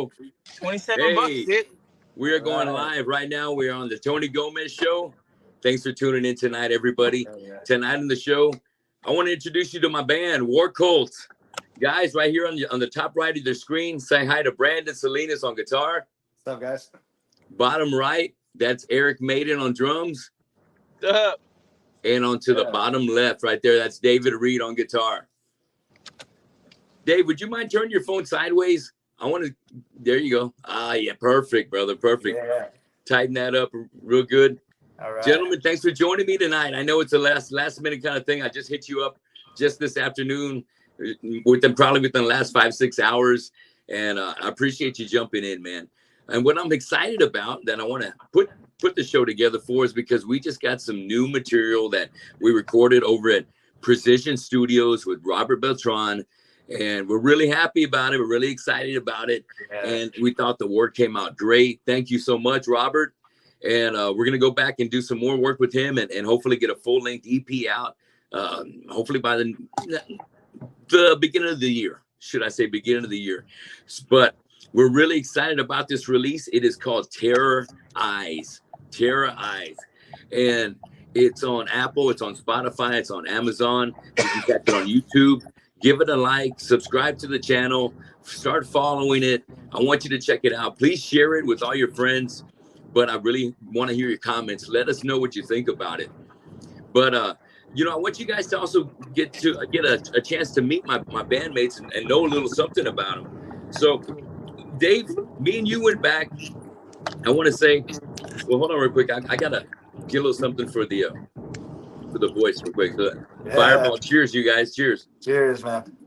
go. 27 bucks, dude. We are going live right now. We are on the Tony Gomez Show. Thanks for tuning in tonight, everybody. Tonight on the show, I want to introduce you to my band, War Cult. Guys, right here on the top right of the screen, say hi to Brandon Salinas on guitar. What's up, guys? Bottom right, that's Eric Maiden on drums. What's up? And onto the bottom left, right there, that's David Reed on guitar. Dave, would you mind turning your phone sideways? I want to. There you go. Ah, yeah, perfect, brother, perfect. Yeah. Tighten that up real good. All right. Gentlemen, thanks for joining me tonight. I know it's a last minute kind of thing. I just hit you up just this afternoon, probably within the last 5-6 hours, and I appreciate you jumping in, man. And what I'm excited about that I want to put the show together for is because we just got some new material that we recorded over at Precision Studios with Robert Beltran, and we're really happy about it. We're really excited about it, and we thought the work came out great. Thank you so much, Robert. And we're gonna go back and do some more work with him, and hopefully get a full-length EP out. Hopefully by the beginning of the year, should I say beginning of the year? But we're really excited about this release. It is called Terror Eyes. Terror Eyes. And it's on Apple, it's on Spotify, it's on Amazon. You can catch it on YouTube. Give it a like, subscribe to the channel, start following it. I want you to check it out. Please share it with all your friends. But I really want to hear your comments. Let us know what you think about it. But I want you guys to also get a chance to meet my bandmates and know a little something about them. So, Dave, me and you went back. I want to say, well, hold on real quick. I gotta get a little something for the voice real quick. Fireball. Cheers, you guys. Cheers. Cheers, man.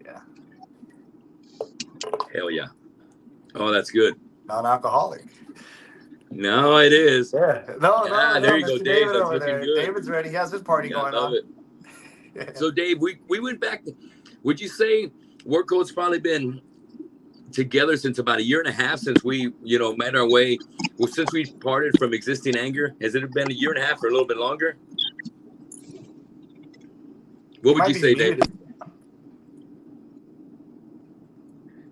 Yeah. Hell yeah. Oh, that's good. Non-alcoholic. No, it is. Yeah. No. There you go, Mr. Dave. That's over looking there. good. David's ready. He has his party going on. It. So, Dave, we went back. Would you say War Cult's probably been together since about 1.5 years since we, made our way? Well, since we parted from Existing Anger, has it been 1.5 years or a little bit longer? What would you say, David?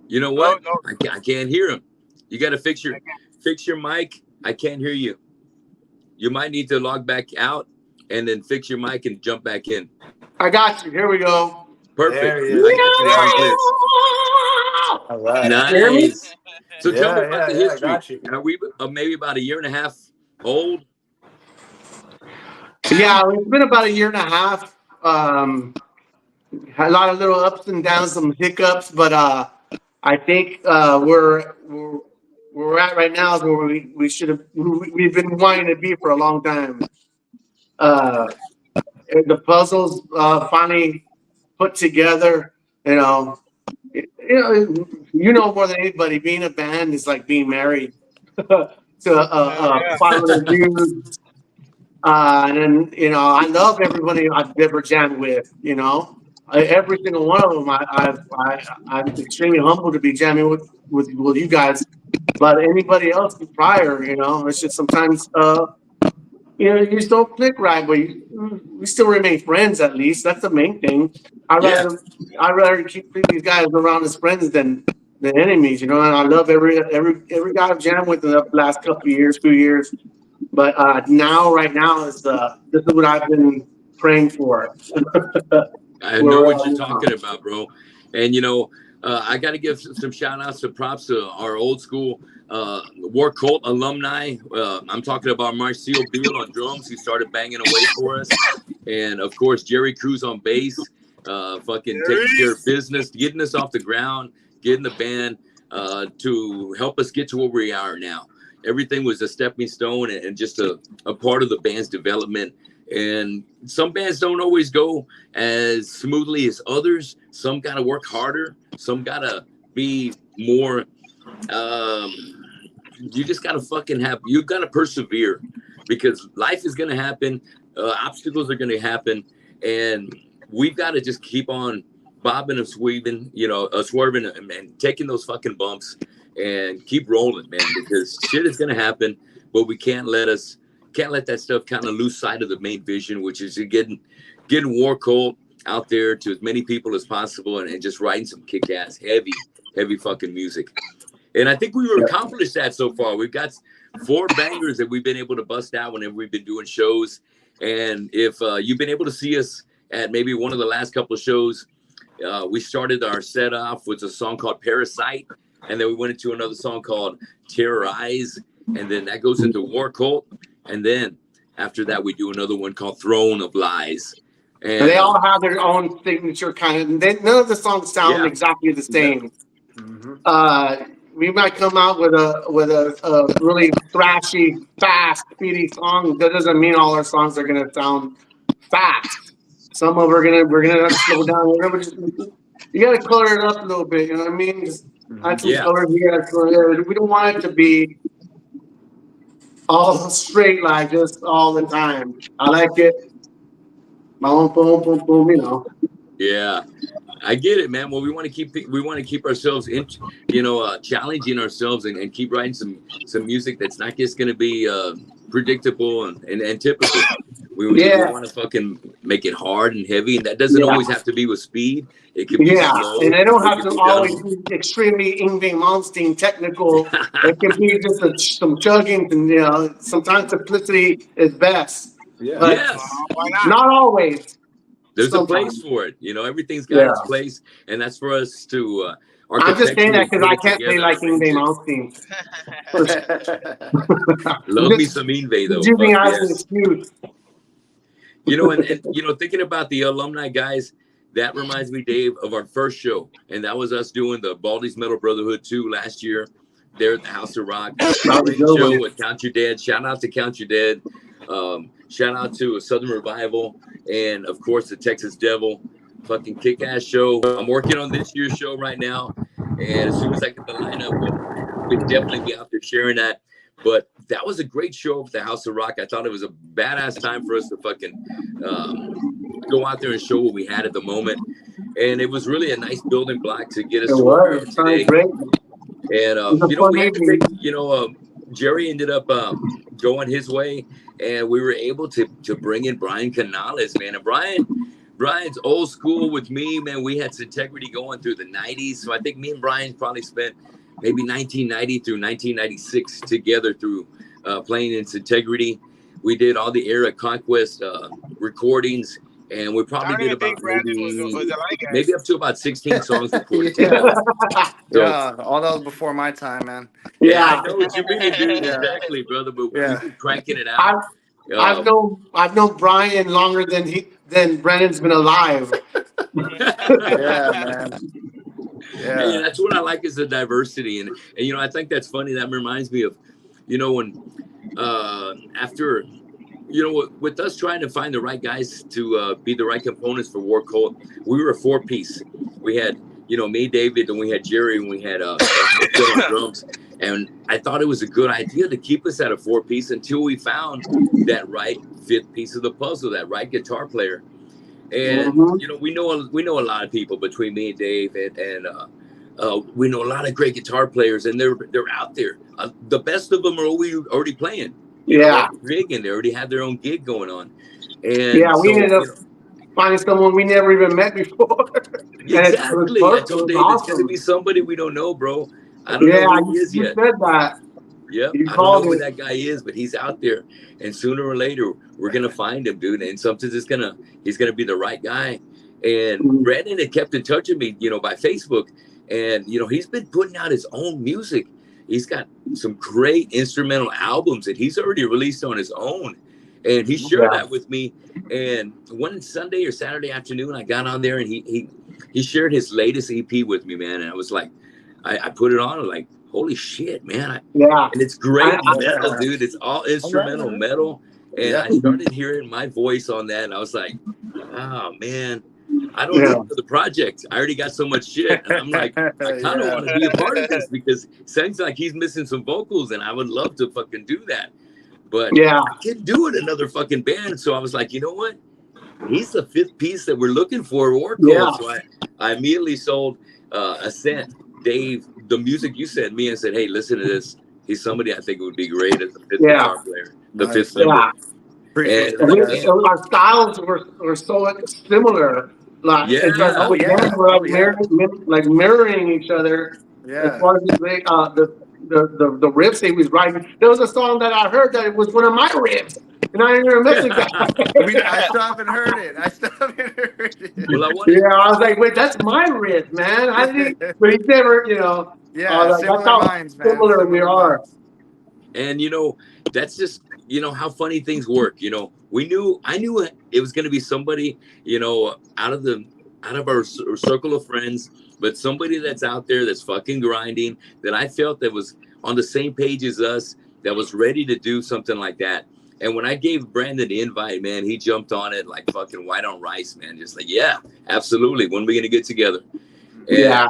You know what? No. I can't hear him. You got to fix your mic. I can't hear you. You might need to log back out and then fix your mic and jump back in. I got you. Here we go. Perfect. There he is. I got you. All right. Nice. So tell me about the I history. got you. Are we maybe about 1.5 years old? Yeah, it's been about 1.5 years. A lot of little ups and downs, some hiccups, but I think where we're at right now is where we've been wanting to be for a long time. The puzzles finally put together. You know more than anybody, being a band is like being married to a 500 dudes. And then I love everybody I've ever jammed with. Every single one of them. I'm extremely humbled to be jamming with you guys. But anybody else prior, it's just sometimes you just don't click right, but we still remain friends. At least that's the main thing. I'd rather keep these guys around as friends than enemies. And I love every guy I've jammed with in the last few years. But right now is this is what I've been praying for. I know what you're talking about, bro. And I got to give some shout outs to props to our old school War Cult alumni. I'm talking about Marcio Beal on drums, who started banging away for us. And of course, Jerry Cruz on bass, taking care of business, getting us off the ground, getting the band to help us get to where we are now. Everything was a stepping stone and just a part of the band's development. And some bands don't always go as smoothly as others. Some got to work harder. Some got to be more, you just got to you got to persevere, because life is going to happen. Obstacles are going to happen. And we've got to just keep on bobbing and swerving, swerving and taking those fucking bumps and keep rolling, man, because shit is going to happen, but we can't let that stuff kind of lose sight of the main vision, which is getting War Cult out there to as many people as possible and just writing some kick-ass heavy fucking music. And I think we've accomplished that so far. We've got 4 bangers that we've been able to bust out whenever we've been doing shows. And if you've been able to see us at maybe one of the last couple of shows, we started our set off with a song called Parasite. And then we went into another song called Terrorize. And then that goes into War Cult. And then after that, we do another one called Throne of Lies. And they all have their own signature kind of. None of the songs sound exactly the same. We might come out with a really thrashy, fast, speedy song. That doesn't mean all our songs are gonna sound fast. Some of we're gonna have to slow down. You gotta color it up a little bit. You know what I mean? Just add some color here. We don't want it to be all straight like just all the time. I like it. Boom, boom, boom, boom. You know. Yeah. I get it, man. Well, we want to keep ourselves in, challenging ourselves and keep writing some music that's not just going to be predictable and typical. We want to fucking make it hard and heavy, and that doesn't always have to be with speed. It can be slow, and they don't have to always be extremely Yngwie Malmsteen technical. It can be just some chugging, and sometimes simplicity is best. Yeah. But not always. There's a place for it. Everything's got its place, and that's for us to. I'm just saying that because I can't play like Yngwie Malmsteen. Love me some Yngwie though. Using as an excuse. And thinking about the alumni guys, that reminds me, Dave, of our first show, and that was us doing the Baldy's Metal Brotherhood 2 last year. There at the House of Rock. Great show with Count Your Dead. Shout out to Count Your Dead. Shout out to Southern Revival, and of course the Texas Devil. Fucking kick-ass show. I'm working on this year's show right now, and as soon as I get the lineup, we'll definitely be out there sharing that. But that was a great show at the House of Rock. I thought it was a badass time for us to fucking go out there and show what we had at the moment, and it was really a nice building block to get us to where we are today. Great. And we had to take, Jerry ended up going his way, and we were able to bring in Brian Canales, man. And Brian's old school with me, man. We had Integrity going through the 90s. So I think me and Brian probably spent maybe 1990 through 1996 together through playing in Integrity. We did all the Era Conquest recordings, and we probably did about maybe up to about 16 songs recorded. All that was before my time, man. I know what you mean, dude. Exactly, brother. But we've been cranking it out. I've known Brian longer than Brandon's been alive. Man. Yeah, that's what I like is the diversity, and I think that's funny. That reminds me of, when after, with us trying to find the right guys to be the right components for War Cult, we were a 4-piece. We had me, David, and we had Jerry, and we had drums. And I thought it was a good idea to keep us at a 4-piece until we found that right 5th piece of the puzzle, that right guitar player. And we know a lot of people between me and Dave, and we know a lot of great guitar players, and they're out there. The best of them are already playing. Big, and they already have their own gig going on. And we ended up finding someone we never even met before. Exactly. I told Dave it's going to be somebody we don't know, bro. I don't know who he is yet. You said that. Yep. I don't know who that guy is, but he's out there, and sooner or later we're gonna find him, dude. And sometimes he's gonna be the right guy. And Brandon had kept in touch with me, by Facebook, and he's been putting out his own music. He's got some great instrumental albums that he's already released on his own, and he shared that with me. And one Sunday or Saturday afternoon, I got on there, and he shared his latest EP with me, man. And I was like, I put it on, like, holy shit, man. And it's great metal, dude. It's all instrumental metal. And I started hearing my voice on that, and I was like, oh, man, I don't know for the project. I already got so much shit. And I'm like, I kind of want to be a part of this because it sounds like he's missing some vocals, and I would love to fucking do that. But I can't do it another fucking band. So I was like, you know what? He's the 5th piece that we're looking for. So I immediately sold Ascent, Dave, the music you sent me, and said, hey, listen to this. He's somebody I think would be great as a 5th guitar player, the 5th member. And our styles were so similar. We're mirroring each other. As far as the riffs he was writing, there was a song that I heard that it was one of my riffs, and I didn't even message that. I still haven't heard it. Well, I wanted. Yeah, I was like, wait, that's my riff, man. How did he? But he never, Yeah, that's similar how minds, man. similar we are. Minds. And that's just how funny things work. I knew it was going to be somebody out of our circle of friends, but somebody that's out there that's fucking grinding, that I felt that was on the same page as us, that was ready to do something like that. And when I gave Brandon the invite, man, he jumped on it like fucking white on rice, man. Just like, yeah, absolutely. When are we going to get together? And yeah.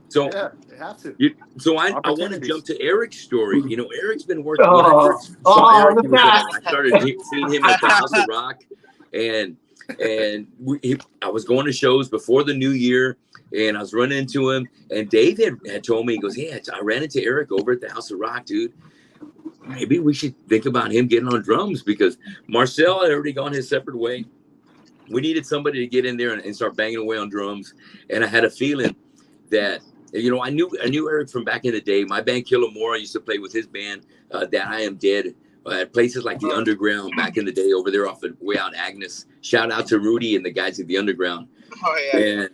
So yeah, they have to. So I want to jump to Eric's story. Eric's been working. When I first saw Eric, I started seeing him at the House of Rock, and I was going to shows before the new year, and I was running into him. And Dave had told me, he goes, "Yeah, I ran into Eric over at the House of Rock, dude. Maybe we should think about him getting on drums, because Marcel had already gone his separate way. We needed somebody to get in there and start banging away on drums. And I had a feeling that." I knew Eric from back in the day. My band Killamore, I used to play with his band, That I Am Dead, at places like the Underground back in the day over there off the way out Agnes. Shout out to Rudy and the guys at the Underground. Oh yeah. And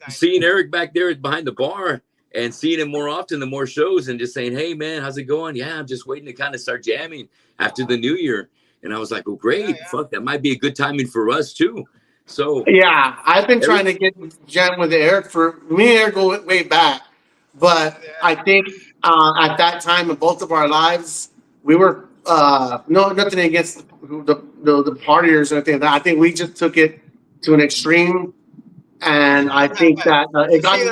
seeing Eric back there behind the bar and seeing him more often, the more shows, and just saying, "Hey man, how's it going? Yeah, I'm just waiting to kind of start jamming after the new year." And I was like, "Oh great, fuck, that might be a good timing for us too." So yeah, I've been trying to get jam with Eric for me and Eric go way back, but I think at that time in both of our lives, we were nothing against the partiers or anything. I think we just took it to an extreme, and I think that it got in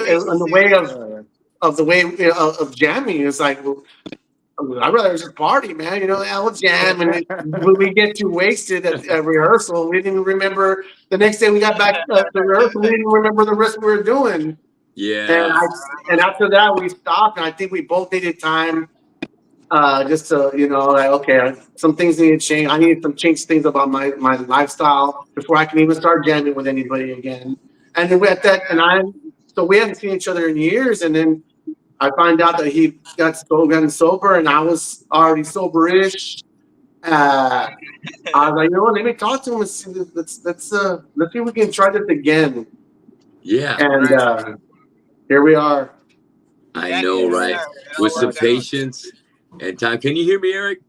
the way of jamming. It's like, well, I'd rather just party, man. I'll jam, and when we get too wasted at rehearsal, we didn't remember. The next day we got back to rehearsal, we didn't remember the rest we were doing. Yeah. And after that we stopped, and I think we both needed time, just to okay, some things need to change. I needed to change things about my lifestyle before I can even start jamming with anybody again. And then so we hadn't seen each other in years, and then I find out that he gotten sober, and I was already soberish. I was like, let me talk to him and see. Let's see if we can try this again. Yeah. And here we are. I know, right? With some patience and time. Can you hear me, Eric?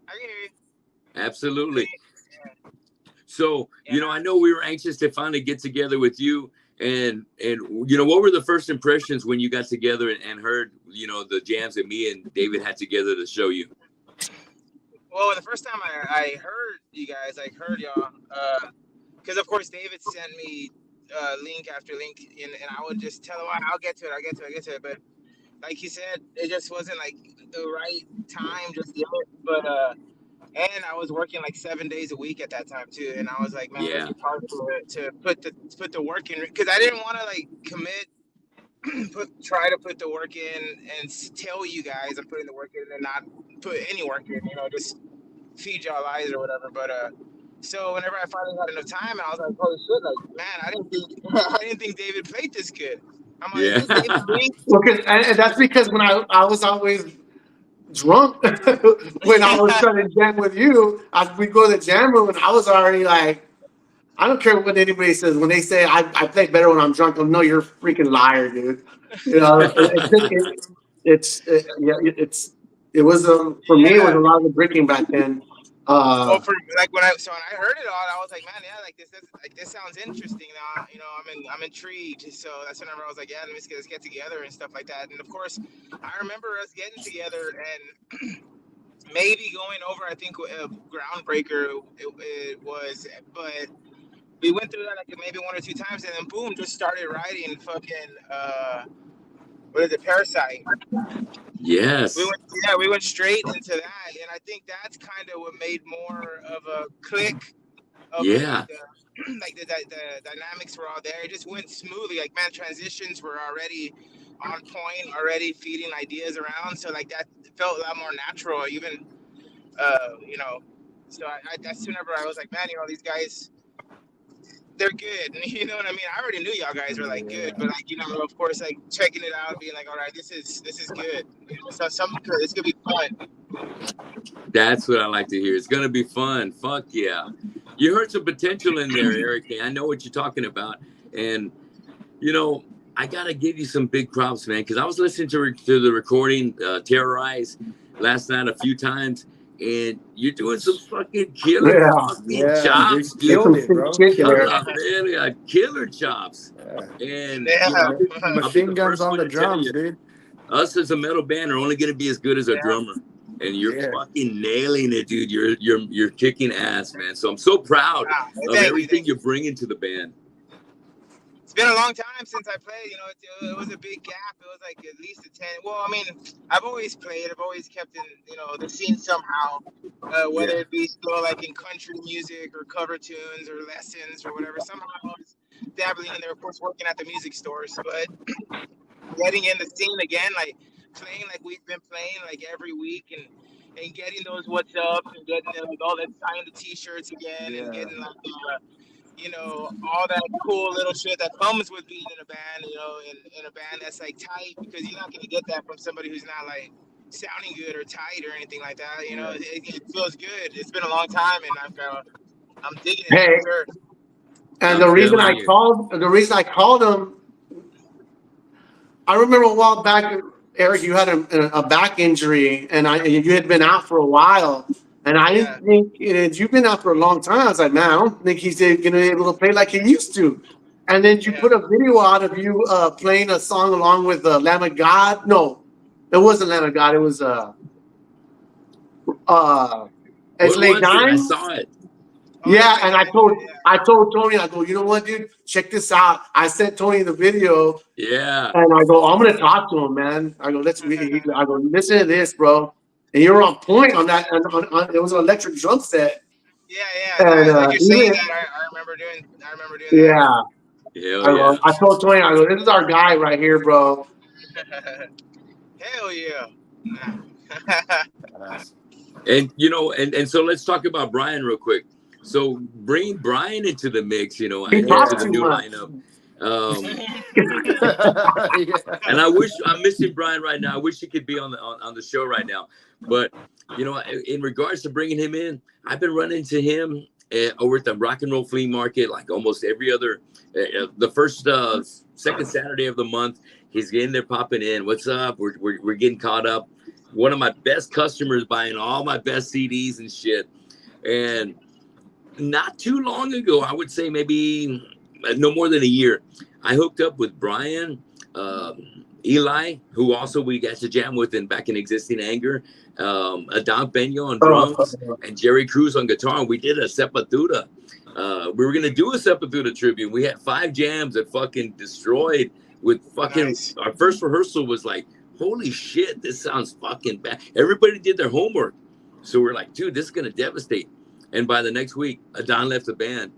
I can hear you. Absolutely. So, I know we were anxious to finally get together with you. And what were the first impressions when you got together and heard, the jams that me and David had together to show you? Well, the first time I heard you guys, I heard y'all, because of course David sent me link after link, and I would just tell him, I'll get to it. But like he said, it just wasn't like the right time just yet. But and I was working like 7 days a week at that time too, and I was like, man, it's hard to put the work in, because I didn't want to like commit, try to put the work in and tell you guys I'm putting the work in and not put any work in, just feed y'all lies or whatever. But so whenever I finally got enough time, and I was like, holy shit, like, man, I didn't think David played this good. I'm like, is this David playing? Well, and that's because when I was always drunk when I was trying to jam with you, we go to the jam room, and I was already like, I don't care what anybody says. When they say I play better when I'm drunk, I'm no, you're a freaking liar, dude. It was for me. It was a lot of the drinking back then. When I heard it all, I was like, man, yeah, this sounds interesting. Now, I'm intrigued. So that's whenever I was like, yeah, let's get together and stuff like that. And of course, I remember us getting together and maybe going over, I think, Groundbreaker it was, but we went through that like maybe 1 or 2 times, and then boom, just started writing fucking what is it, Parasite. Yes. We went straight into that, and I think that's kind of what made more of a click. Like the dynamics were all there. It just went smoothly. Like, man, transitions were already on point, already feeding ideas around. So like that felt a lot more natural, even So that's whenever I was like, man, these guys, they're good. You know what I mean? I already knew y'all guys were like good, but like, you know, of course, like checking it out, being like, all right, this is good. You know, so something good. It's gonna be fun. That's what I like to hear. It's gonna be fun. Fuck yeah. You heard some potential in there, Eric. I know what you're talking about, and you know, I gotta give you some big props, man, because I was listening to the recording, Terrorize, last night a few times, and you're doing some fucking killer fucking chops, dude, dude. killed it, bro. Killer chops. And you know, I'll be Machine the guns first on one the to tell drums, you, dude. us as a metal band are only gonna be as good as our drummer. And you're fucking nailing it, dude. You're kicking ass, man. So I'm so proud of everything you're bringing to the band. It's been a long time since I played. You know, it was a big gap. It was like at least a 10. Well, I mean, I've always played. I've always kept in, you know, the scene somehow. Whether it be still like in country music or cover tunes or lessons or whatever. Somehow I was dabbling in there. Of course, working at the music stores, but getting in the scene again, like playing like we've been playing like every week, and getting those what's ups and getting like all that signed the t-shirts again, and getting like you know, all that cool little shit that comes with being in a band, you know, in a band that's like tight, because you're not gonna get that from somebody who's not like sounding good or tight or anything like that. You know, it feels good. It's been a long time, and I'm digging it. Hey, for sure. And the reason I called him, I remember a while back, Eric, you had a back injury, and you had been out for a while, and I didn't think you've been out for a long time. I was like, man, I don't think he's gonna be able to play like he used to. And then you put a video out of you playing a song along with Lamb of God. No, it wasn't Lamb of God. It was It's Late Dying. I saw it. Yeah, and I told Tony, I go, you know what, dude? Check this out. I sent Tony the video. Yeah. And I go, I'm gonna talk to him, man. I go, I go, listen to this, bro. And you're on point on that. It was an electric drum set. Yeah. And, like you're saying that, I remember doing that. Yeah. I told Tony, I go, this is our guy right here, bro. Hell yeah. And you know, and so let's talk about Brian real quick. So bringing Brian into the mix, you know, into the new lineup. And I'm missing Brian right now. I wish he could be on the show right now. But you know, in regards to bringing him in, I've been running into him over at the Rock and Roll Flea Market like almost every other the first second Saturday of the month. He's getting there, popping in. What's up? We're getting caught up. One of my best customers, buying all my best CDs and shit. And not too long ago, I would say maybe no more than a year, I hooked up with Brian, Eli, who also we got to jam with back in Existing Anger, Adon Benyo on drums, and Jerry Cruz on guitar. And we did a Sepultura. We were gonna do a Sepultura tribute. We had 5 jams that fucking destroyed with fucking. Nice. Our first rehearsal was like, holy shit, this sounds fucking bad. Everybody did their homework, so we're like, dude, this is gonna devastate. And by the next week, Adon left the band.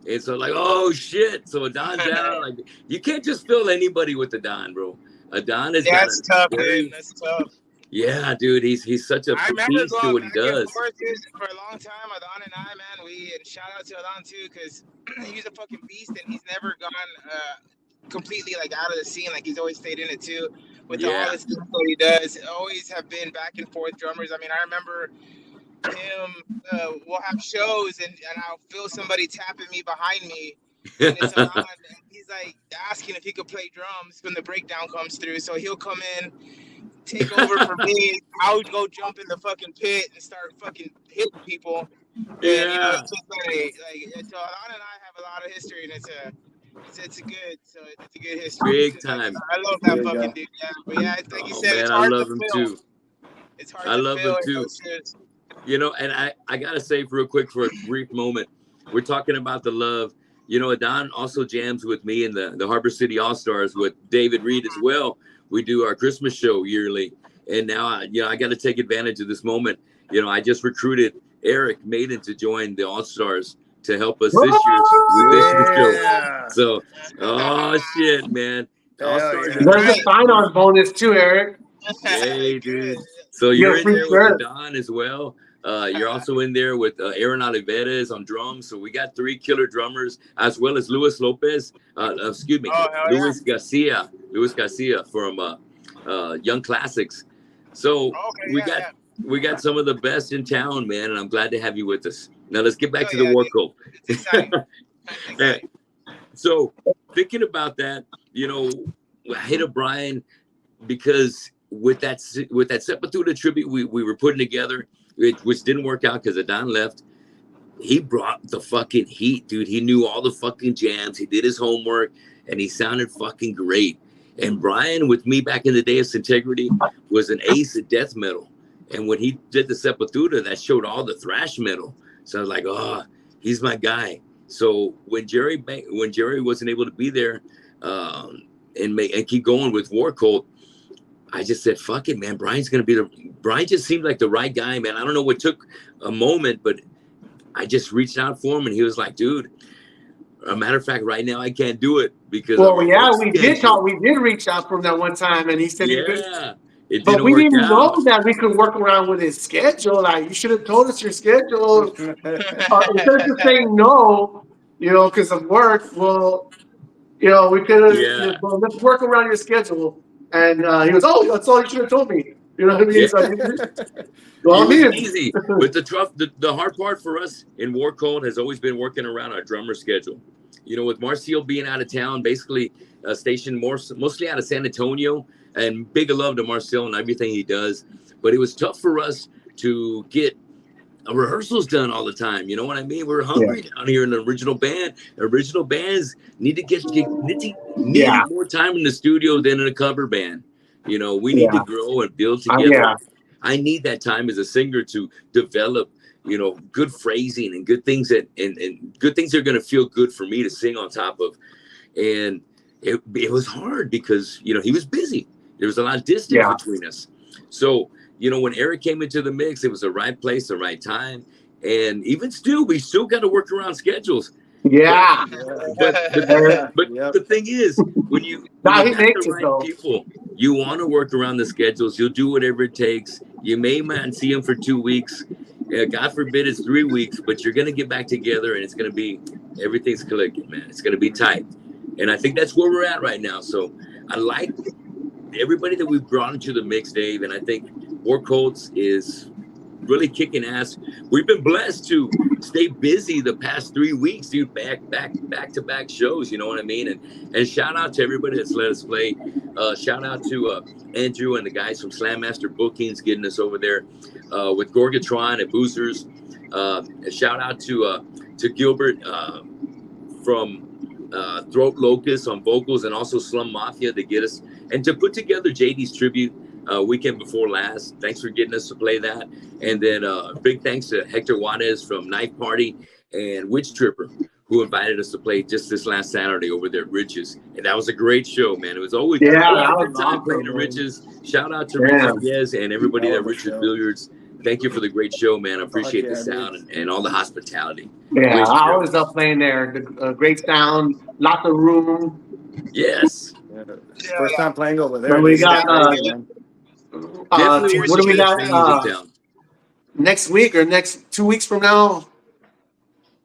And so like, oh shit. So Adon's out. Like, you can't just fill anybody with Adon, bro. Adon is that's tough, dude. That's tough. Yeah, dude. He's such a beast to what he does. For a long time, Adon and I, man, and shout out to Adon too, because he's a fucking beast, and he's never gone completely like out of the scene. Like he's always stayed in it too. With all the stuff that he does, always have been back and forth drummers. I mean, I remember him, we'll have shows and I'll feel somebody tapping me behind me, and it's Adon, and he's like asking if he could play drums when the breakdown comes through. So he'll come in, take over for me. I would go jump in the fucking pit and start fucking hitting people. And, you know, it's just like so Adon and I have a lot of history, and it's a good history. Big time. I love that fucking dude. Yeah, but yeah, it's like you said, it's hard to fill. It's hard to fill. I love him too. You know, and I gotta say real quick for a brief moment, we're talking about the love. You know, Adon also jams with me in the Harbor City All-Stars with David Reed as well. We do our Christmas show yearly. And now, I got to take advantage of this moment. You know, I just recruited Eric Maiden to join the All-Stars to help us this year with this show. So, oh, shit, man. There's a sign-on bonus too, Eric. Hey, dude. So you're in there with Adon as well. You're also in there with Aaron Oliveras on drums. So we got 3 killer drummers, as well as Luis Lopez. Excuse me, Oh, hell Luis Garcia from Young Classics. So Okay, we got some of the best in town, man, and I'm glad to have you with us. Now let's get back to the yeah, War Cult. It's exciting. It's exciting. So thinking about that, you know, I hit up Brian because with that Sepultura tribute we were putting together, which didn't work out because Adon left. He brought the fucking heat, dude. He knew all the fucking jams. He did his homework, and he sounded fucking great. And Brian, with me back in the day of Integrity, was an ace at death metal. And when he did the Sepultura, that showed all the thrash metal. So I was like, oh, he's my guy. So when Jerry wasn't able to be there and keep going with War Cult, I just said, fuck it, man. Brian just seemed like the right guy, man. I don't know what took a moment, but I just reached out for him, and he was like, dude, a matter of fact, right now I can't do it because. Well, yeah, we did talk. We did reach out for him that one time, and he said he could. But we didn't know that we could work around with his schedule. Like, you should have told us your schedule. Instead of just saying no, because of work. Well, we could have. Well, let's work around your schedule. And he goes, oh, that's all you should have told me. You know what I mean? Well, it was easy. But the hard part for us in War Cult has always been working around our drummer schedule. With Marcial being out of town, basically stationed mostly out of San Antonio, and big love to Marcial and everything he does. But it was tough for us to get rehearsals done all the time. You know what I mean? We're hungry down here in the original band. Original bands need to get more time in the studio than in a cover band. We need to grow and build together. I need that time as a singer to develop, good phrasing and good things and good things that are going to feel good for me to sing on top of. And it was hard because, he was busy. There was a lot of distance between us. So, when Eric came into the mix, it was the right place, the right time. And even still, we still got to work around schedules. Yeah. But the thing is, when you got the right people, you want to work around the schedules. You'll do whatever it takes. You may not see them for 2 weeks. God forbid it's 3 weeks, but you're going to get back together and it's going to be, everything's clicking, man. It's going to be tight. And I think that's where we're at right now. So I like everybody that we've brought into the mix, Dave. And I think War Cults is really kicking ass. We've been blessed to stay busy the past 3 weeks, dude, back to back shows, you know what I mean? And shout out to everybody that's let us play. Shout out to Andrew and the guys from Slam Master Bookings getting us over there with Gorgatron and Boozers. Shout out to Gilbert from Throat Locust on vocals, and also Slum Mafia to get us and to put together JD's tribute weekend before last. Thanks for getting us to play that. And then big thanks to Hector Juarez from Knife Party and Witch Tripper, who invited us to play just this last Saturday over there at Riches. And that was a great show, man. It was always a good time playing at Riches. Shout out to Riches Yes and everybody at Riches Billiards. Thank you for the great show, man. I appreciate the sound and all the hospitality. Yeah, I always love playing there. The great sound, lots of room. Yes. First time playing over there. We got what do we got next week or next 2 weeks from now?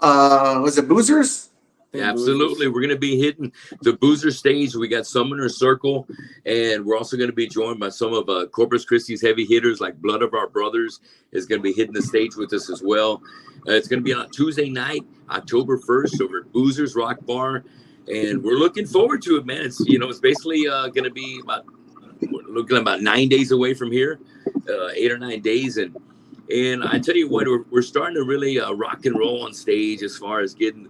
Was it Boozers? Yeah, absolutely. We're going to be hitting the Boozer stage. We got Summoner Circle, and we're also going to be joined by some of Corpus Christi's heavy hitters like Blood of Our Brothers is going to be hitting the stage with us as well. It's going to be on Tuesday night, October 1st over at Boozer's Rock Bar, and we're looking forward to it, man. It's it's basically going to be about 9 days away from here, 8 or 9 days, and I tell you what, we're starting to really rock and roll on stage as far as getting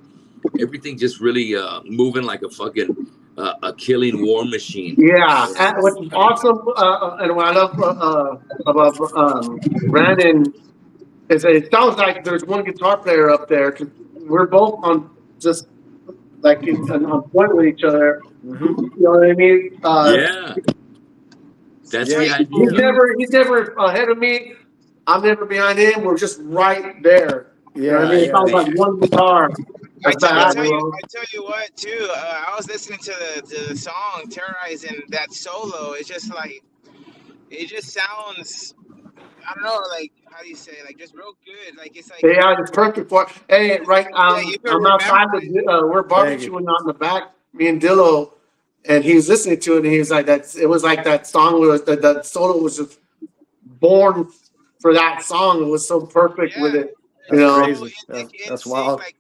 everything just really moving like a fucking a killing war machine. Yeah, and what's awesome and what I love about Brandon is that it sounds like there's one guitar player up there. We're both on just like on point with each other. Mm-hmm. You know what I mean? Yeah. That's the idea. He's never ahead of me. I'm never behind him. We're just right there. Yeah, you know what I mean? It sounds like one guitar. I tell you what, too. I was listening to the song "Terrorizing," that solo. It's just like, it just sounds. I don't know, like how do you say, like just real good. Like it's like Yeah, it's perfect for. Hey, right. yeah, you can I'm outside. remember it. We're Thank you. barbecuing out in the back. Me and Dillo, and he was listening to it, and he was like, "That's." It was like that song was the solo was just born for that song. It was so perfect with Yeah, it, you That's it's so know. crazy. in That's sync, wild. like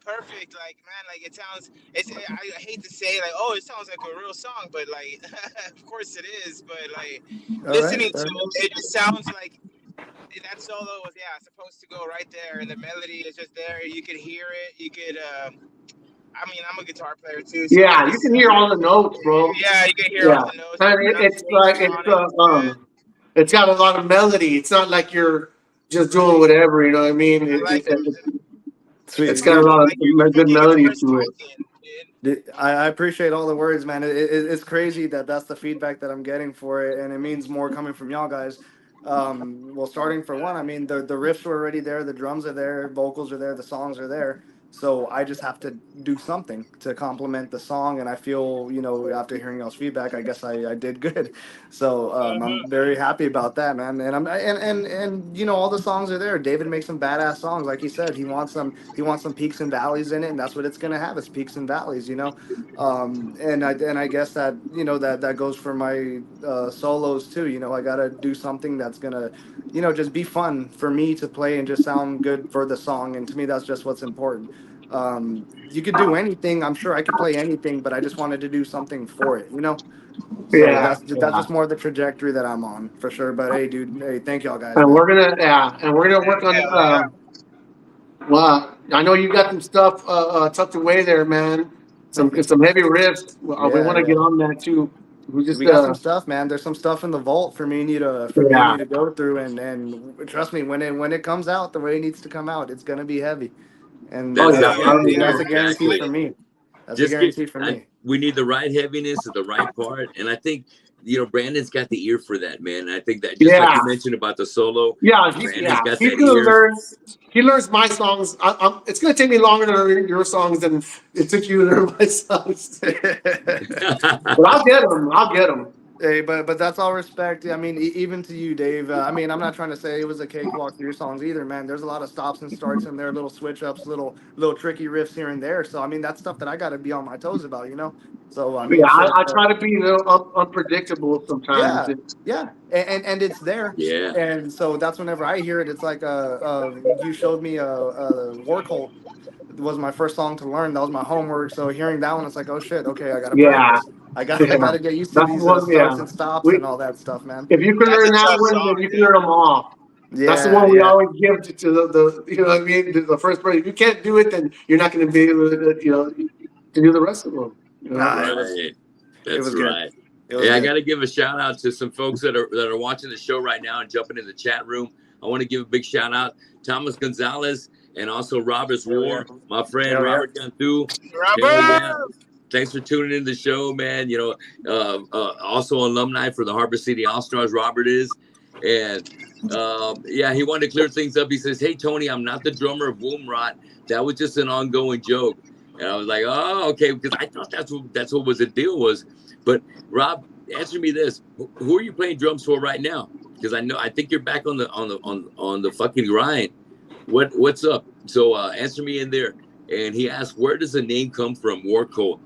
perfect. Like man, like it sounds. It's I hate to say like oh it sounds like a real song, but like of course it is. But like All right. listening to All it, it just sounds like that solo was supposed to go right there, and the melody is just there. You could hear it. You could. I mean, I'm a guitar player too, so I Yeah, you just can hear all the notes, bro. yeah, you can hear all Yeah, the notes. The and it's like pronunciation on it is good. it's got a lot of melody. It's not like you're just doing whatever. You know what I mean? I like it. It's Sweet, got a dude. lot of Like your good melody guitarist to it. talking, dude. I appreciate all the words, man. It's crazy that that's the feedback that I'm getting for it, and it means more coming from y'all guys. Well, starting for one, I mean the riffs were already there, the drums are there, vocals are there, the songs are there. So I just have to do something to complement the song, and I feel, after hearing y'all's feedback, I guess I did good. So I'm very happy about that, man. And all the songs are there. David makes some badass songs, like he said. He wants some peaks and valleys in it, and that's what it's gonna have. It's peaks and valleys. And I guess that that goes for my solos too. I gotta do something that's gonna just be fun for me to play and just sound good for the song. And to me, that's just what's important. You could do anything. I'm sure I could play anything, but I just wanted to do something for it. So Yeah, that's yeah. just more the trajectory that I'm on for sure. But hey, dude, hey, thank y'all guys, And man. we're gonna work on. Hell yeah. Well, I know you got some stuff tucked away there, man. Some heavy riffs. We Yeah, want to get yeah. on that too. We just We got some stuff, man. There's some stuff in the vault for me and you yeah, to go through, and trust me, when it comes out the way it needs to come out, it's gonna be heavy, and oh That's yeah, it, Hell man. yeah. that's a guarantee Exactly. for me. That's a Just get. guarantee for me. We need the right heaviness at the right part, and I think Brandon's got the ear for that, man. And I think that just like yeah, you mentioned about the solo, Brandon's yeah. got He's that gonna ear. learn. He learns my songs. It's gonna take me longer to learn your songs than it took you to learn my songs. But I'll get them. I'll get them. Hey, but that's all respect. I mean, even to you, Dave. I mean, I'm not trying to say it was a cakewalk for your songs either, man. There's a lot of stops and starts in there, little switch ups, little tricky riffs here and there. So I mean, that's stuff that I got to be on my toes about. So I mean, Yeah, shit. I try to be unpredictable sometimes. Yeah, yeah, and it's there, Yeah. and so that's whenever I hear it, it's like you showed me a War Cult was my first song to learn. That was my homework. So hearing that one, it's like, oh shit, okay, I gotta Yeah, practice. I got I yeah. gotta get used to That's these one. starts Yeah. and stops We and all that stuff, man. If you can That's learn a that tough one, song, then you can dude. learn them all. That's the Yeah, one we yeah. always give to the you know what I mean, the first person. If you can't do it, then you're not going to be able to to do the rest of them. Nah, Right. it That's was good. right. It was Hey, I good. got to give a shout out to some folks that are watching the show right now and jumping in the chat room. I want to give a big shout out Thomas Gonzalez and also Robert's Hell yeah. War, my friend Hell yeah. Robert Cantu. Hell yeah. Robert! Thanks for tuning in the show, man. Also alumni for the Harbor City All Stars, Robert is. And he wanted to clear things up. He says, "Hey, Tony, I'm not the drummer of Woomrot. That was just an ongoing joke." And I was like, "Oh, okay," because I thought that's what was the deal was. But Rob, answer me this: Who are you playing drums for right now? Because I think you're back on the fucking grind. What's up? So answer me in there. And he asked, "Where does the name come from, War Cult?"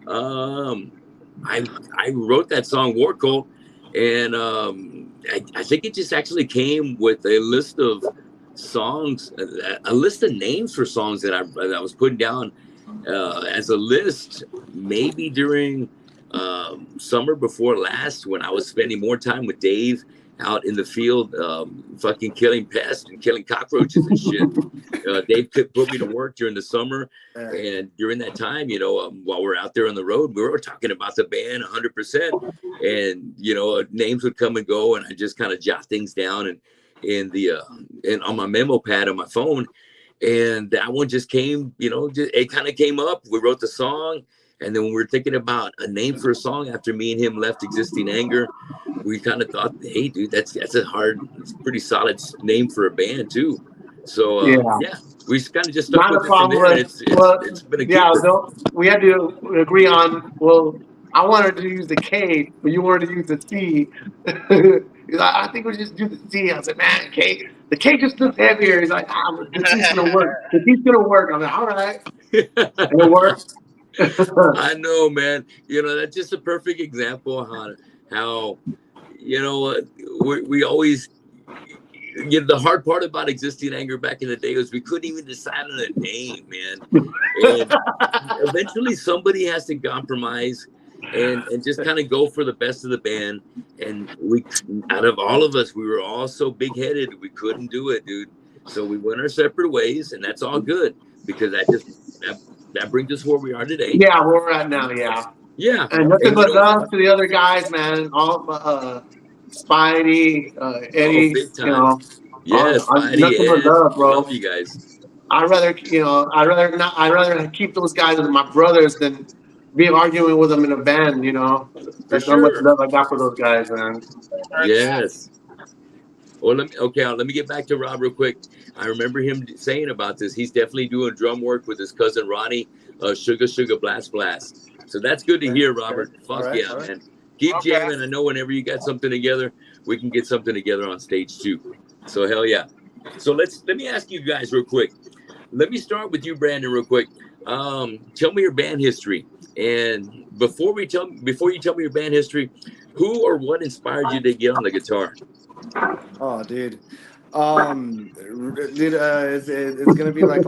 I wrote that song War Cult, and I think it just actually came with a list of songs, a list of names for songs that I was putting down as a list, maybe during summer before last when I was spending more time with Dave out in the field, fucking killing pests and killing cockroaches and shit. Dave could put me to work during the summer. Yeah. And during that time, while we're out there on the road, we were talking about the band 100%. And, names would come and go. And I just kind of jot things down and on my memo pad on my phone. And that one just came, it kind of came up. We wrote the song. And then when we were thinking about a name for a song after me and him left Existing Anger, we kind of thought, hey, dude, it's a pretty solid name for a band too. So Yeah, we kind of just stuck not with a it from there, and problem. it's been a Yeah, keeper. we had to agree on. Well, I wanted to use the K, but you wanted to use the C. He's like, I think we just do the C. I said, man, the cake just looks heavier. He's like, the C's gonna work. The C's gonna work. I'm like, all right, and it worked. I know, man. That's just a perfect example of how we always. The hard part about Existing Anger back in the day was we couldn't even decide on a name, man. And eventually somebody has to compromise and just kind of go for the best of the band. And out of all of us, we were all so big headed, we couldn't do it, dude. So we went our separate ways, and that's all good because that brings us where we are today. Yeah, where we're at now. Yeah. Yeah. And nothing but love to the other guys, man. All Spidey, Eddie, big time. Yes, nothing but love, bro. Love you guys. I'd rather keep those guys as my brothers than be arguing with them in a band. That's how much love I got for those guys, man. Yes. Well, let me get back to Rob real quick. I remember him saying about this. He's definitely doing drum work with his cousin Ronnie, Sugar Sugar Blast Blast. So that's good to hear, Robert. Fuck right, yeah, man. Keep jamming. I know whenever you got something together, we can get something together on stage too. So hell yeah. So let me ask you guys real quick. Let me start with you, Brandon, real quick. Tell me your band history. And before you tell me your band history, who or what inspired you to get on the guitar? Oh, dude. It's gonna be like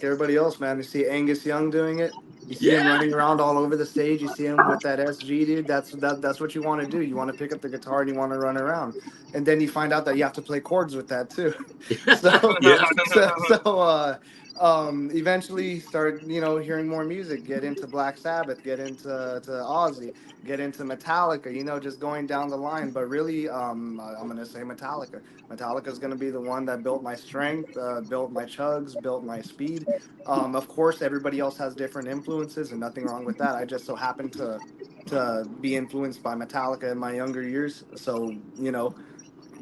everybody else, man. You see Angus Young doing it. You see him running around all over the stage. You see him with that SG, dude. That's what you want to do. You want to pick up the guitar and you want to run around. And then you find out that you have to play chords with that too. Eventually start, hearing more music, get into Black Sabbath, get into Ozzy, get into Metallica, just going down the line. But really, I'm going to say Metallica. Metallica is going to be the one that built my strength, built my chugs, built my speed. Of course, everybody else has different influences, and nothing wrong with that. I just so happened to be influenced by Metallica in my younger years. So,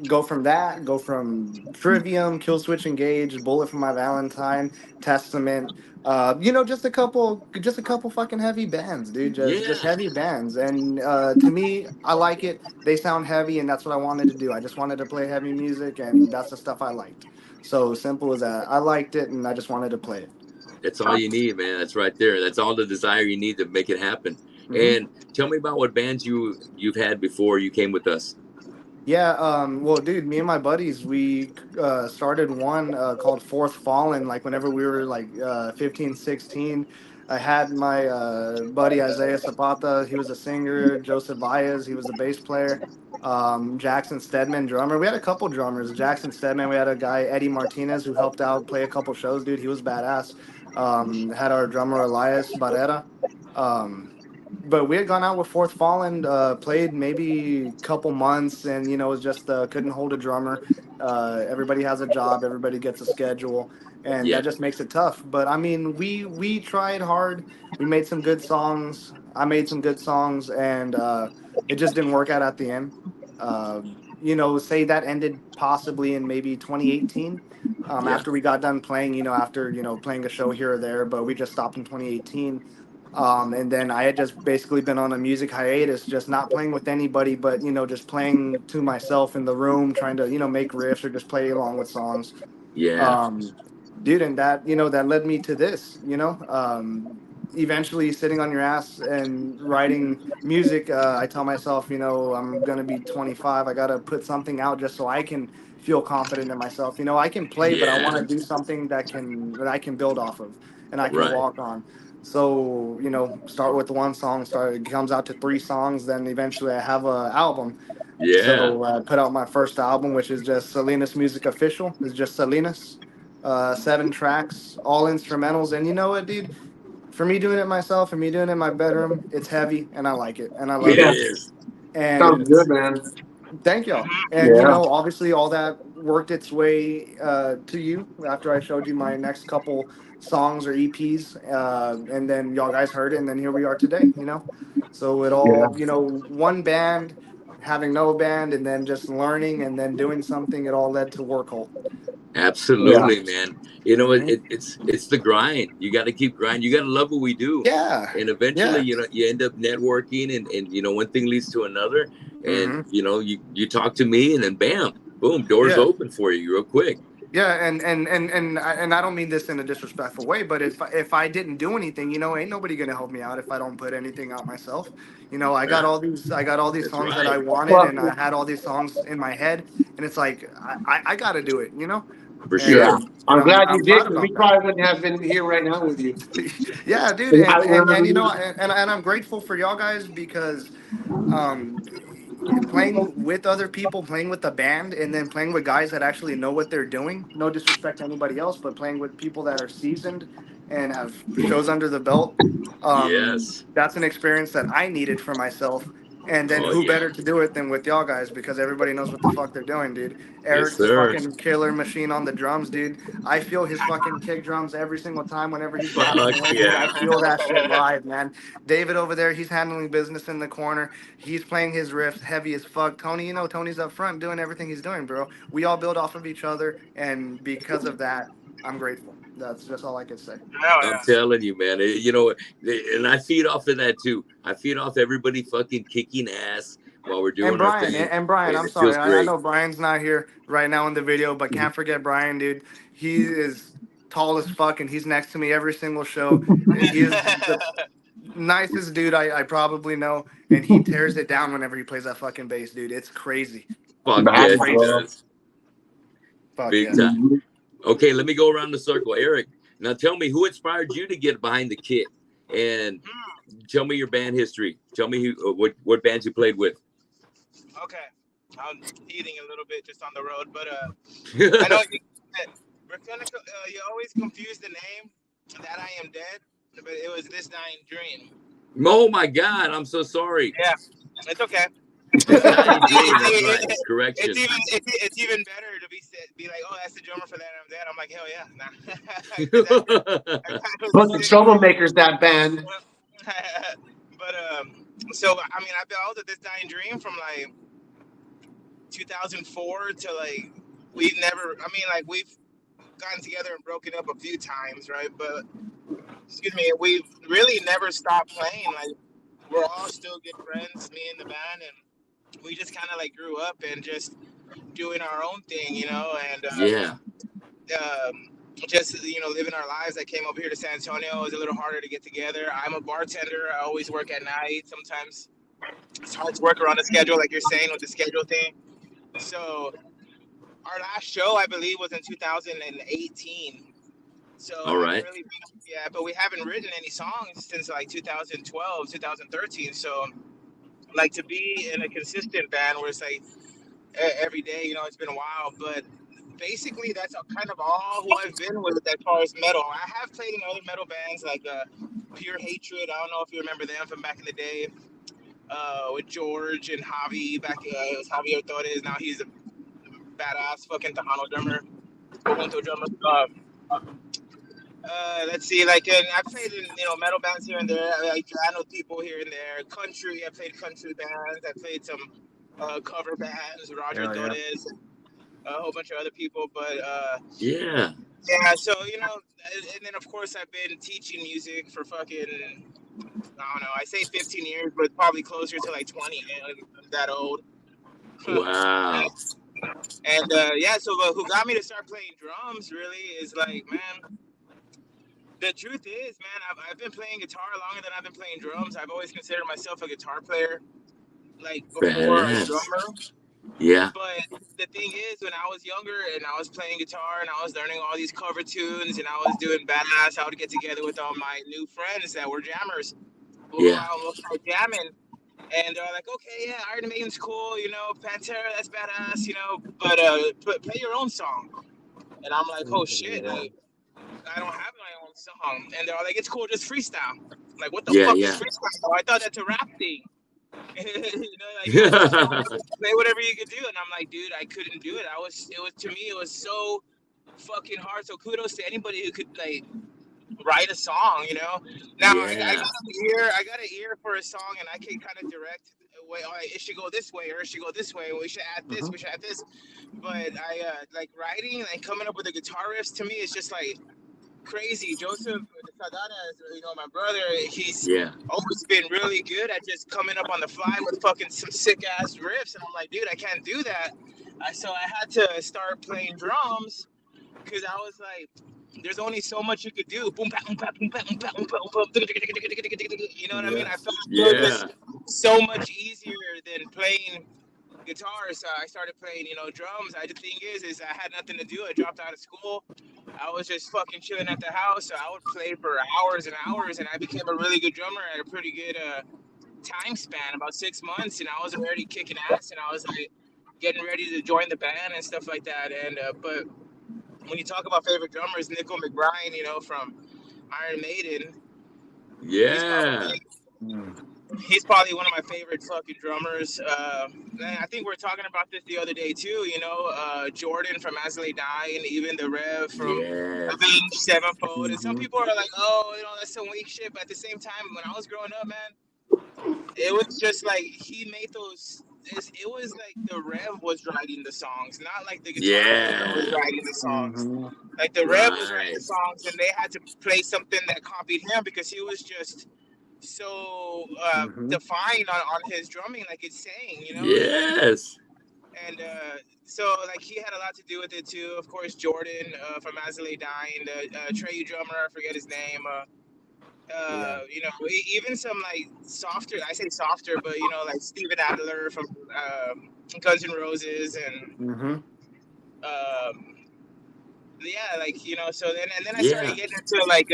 go from Trivium, Killswitch Engage, Bullet for My Valentine, Testament, just a couple fucking heavy bands, dude. Just heavy bands. And to me, I like it. They sound heavy, and that's what I wanted to do. I just wanted to play heavy music, and that's the stuff I liked. So simple as that. I liked it, and I just wanted to play it. That's all you need, man. That's right there. That's all the desire you need to make it happen. Mm-hmm. And tell me about what bands you've had before you came with us. Yeah, well, dude, me and my buddies, we started one called Fourth Fallen, like whenever we were like 15, 16. I had my buddy Isaiah Zapata, he was a singer, Joseph Baez, he was a bass player, Jackson Stedman, drummer. We had a couple drummers, Jackson Stedman, we had a guy, Eddie Martinez, who helped out play a couple shows, dude, he was badass. Had our drummer, Elias Barrera. But we had gone out with Fourth Fallen, played maybe a couple months, and it was just couldn't hold a drummer. Everybody has a job, everybody gets a schedule, and that just makes it tough. But I mean, we tried hard. We made some good songs. I made some good songs, and it just didn't work out at the end. Say that ended possibly in maybe 2018. After we got done playing, after playing a show here or there, but we just stopped in 2018. And then I had just basically been on a music hiatus, just not playing with anybody, but, just playing to myself in the room, trying to, make riffs or just play along with songs. Yeah. Dude, and that, that led me to this, eventually sitting on your ass and writing music. I tell myself, I'm going to be 25. I got to put something out just so I can feel confident in myself. I can play, but I want to do something that I can build off of and I can walk on. So, start with one song, it comes out to 3 songs, then eventually I have an album. Yeah. So I put out my first album, which is just Salinas Music Official. It's just Salinas, 7 tracks, all instrumentals. And you know what, dude? For me doing it myself, for me doing it in my bedroom, it's heavy, and I like it, and I love it. And sounds good, man. Thank y'all. And obviously all that worked its way to you after I showed you my next couple songs or EPs, and then y'all guys heard it, and then here we are today. So it all one band having no band, and then just learning, and then doing something, it all led to Workhole. Absolutely, man. It's the grind. You got to keep grinding. You got to love what we do. Yeah. And eventually, you end up networking, and one thing leads to another. and you talk to me, and then bam, boom, doors Yeah. open for you real quick. Yeah, and I don't mean this in a disrespectful way, but if I didn't do anything, ain't nobody gonna help me out if I don't put anything out myself. I got all these That's songs that right. I wanted, Well, and I had all these songs in my head, and it's like I got to do it, For yeah, sure. and I'm glad you I'm did proud because we about that. probably wouldn't have been here right now with you. Yeah, dude, I and remember. and I'm grateful for y'all guys because um playing with other people, playing with the band, and then playing with guys that actually know what they're doing. No disrespect to anybody else, but playing with people that are seasoned and have shows under the belt. Yes. That's an experience that I needed for myself. And then Oh who yeah. better to do it than with y'all guys because everybody knows what the fuck they're doing, dude. Yes, Eric's a sir. fucking killer machine on the drums, dude. I feel his fucking kick drums every single time whenever he's rapping Fuck away, dude. I yeah. feel that shit live, man. David over there, he's handling business in the corner. He's playing his riffs heavy as fuck. Tony, Tony's up front doing everything he's doing, bro. We all build off of each other, and because of that, I'm grateful. That's just all I can say. Oh I'm yeah. telling you, man. And I feed off of that too. I feed off everybody fucking kicking ass while we're And doing our Brian, thing. and Brian, I'm It feels sorry. I great. know Brian's not here right now in the video, but can't forget Brian, dude. He is tall as fuck, and he's next to me every single show. He is the nicest dude I probably know, and he tears it down whenever he plays that fucking bass, dude. It's crazy. Fuck It's Bad, yes, he crazy. bro. does. Fuck Big yeah. time. Okay, let me go around the circle. Eric, now tell me who inspired you to get behind the kit, and tell me your band history. Tell me what bands you played with. Okay. I'm eating a little bit just on the road, but I know you always confuse the name that I am dead, but it was This Dying Dream. Oh my God, I'm so sorry. Yeah, it's okay. This Dying Dream. That's It's, right. Correction. it's even better to be like, oh, that's the drummer for that I'm dead. I'm like, hell yeah, nah. 'Cause I kind of But the sick. troublemakers, that band. But so I mean, I built This Dying Dream from like 2004 to like we've never. I mean, like we've gotten together and broken up a few times, right? But excuse me, we've really never stopped playing. Like we're all still good friends, me and the band, and we just kind of like grew up and just doing our own thing, and Yeah. just living our lives. I came up here to San Antonio. It was a little harder to get together. I'm a bartender. I always work at night. Sometimes it's hard to work around the schedule, like you're saying with the schedule thing. So our last show, I believe, was in 2018. So All I haven't right. really but we haven't written any songs since like 2012, 2013. So like to be in a consistent band where it's like every day, it's been a while, but basically that's kind of all who I've been with as far as metal. I have played in other metal bands like Pure Hatred. I don't know if you remember them from back in the day, with George and Javi. Back it was Javier Torres. Now he's a badass fucking Tejano drummer, Ubuntu drummer. Let's see, like, and I played in metal bands here and there. I know people here and there. Country, I played country bands. I played some cover bands. Roger Hell yeah. Torres, a whole bunch of other people. But Yeah. yeah, so and then of course I've been teaching music for fucking I don't know. I say 15 years, but probably closer to like 20. I'm that old. Wow. And yeah, so who got me to start playing drums really is like, man. The truth is, man, I've been playing guitar longer than I've been playing drums. I've always considered myself a guitar player, like before a Badass. drummer. Yeah. But the thing is, when I was younger and I was playing guitar and I was learning all these cover tunes and I was doing badass, I would get together with all my new friends that were jammers. Yeah. We'll start jamming. And they're like, okay, yeah, Iron Maiden's cool, Pantera, that's badass, but play your own song. And I'm like, oh shit, like, I don't have my own song. And they're all like, it's cool, just freestyle. Like, what the fuck is freestyle? Oh, I thought that's a rap thing. Play whatever you could do. And I'm like, dude, I couldn't do it. To me, it was so fucking hard. So kudos to anybody who could like write a song, Now I got an ear for a song, and I can kind of direct. All right, it should go this way, or it should go this way. We should add this. We should add this. But I like writing and coming up with the guitar riffs. To me, it's just like crazy. Joseph Salinas, you know, my brother, he's Yeah. always been really good at just coming up on the fly with fucking some sick ass riffs. And I'm like, dude, I can't do that. So I had to start playing drums because I was like, there's only so much you could do. Boom, boom, boom, boom, boom, boom, boom, boom. You know what I mean? I felt it was so much easier than playing guitar. So I started playing, you know, drums. The thing is I had nothing to do. I dropped out of school. I was just fucking chilling at the house. So I would play for hours and hours, and I became a really good drummer at a pretty good time span, about 6 months, and I was already kicking ass, and I was like getting ready to join the band and stuff like that. And but when you talk about favorite drummers, Nickel McBride, you know, from Iron Maiden, he's probably one of my favorite fucking drummers. Man, I think we were talking about this the other day too. You know, Jordan from As They Die, and even the Rev from Avenged Sevenfold. And some people are like, "Oh, you know, that's some weak shit." But at the same time, when I was growing up, man, it was just like he made those. It was like the Rev was writing the songs, not like the guitar player was writing the songs. Like the Rev was writing the songs, and they had to play something that copied him because he was just so defined on his drumming, like it's saying, you know. Yes. And so like he had a lot to do with it too. Of course, Jordan from As They Die, and the Trey drummer, I forget his name. You know, even some like softer, I say softer, but you know, like Steven Adler from Guns N' Roses, and yeah, like, you know, so then I started getting into like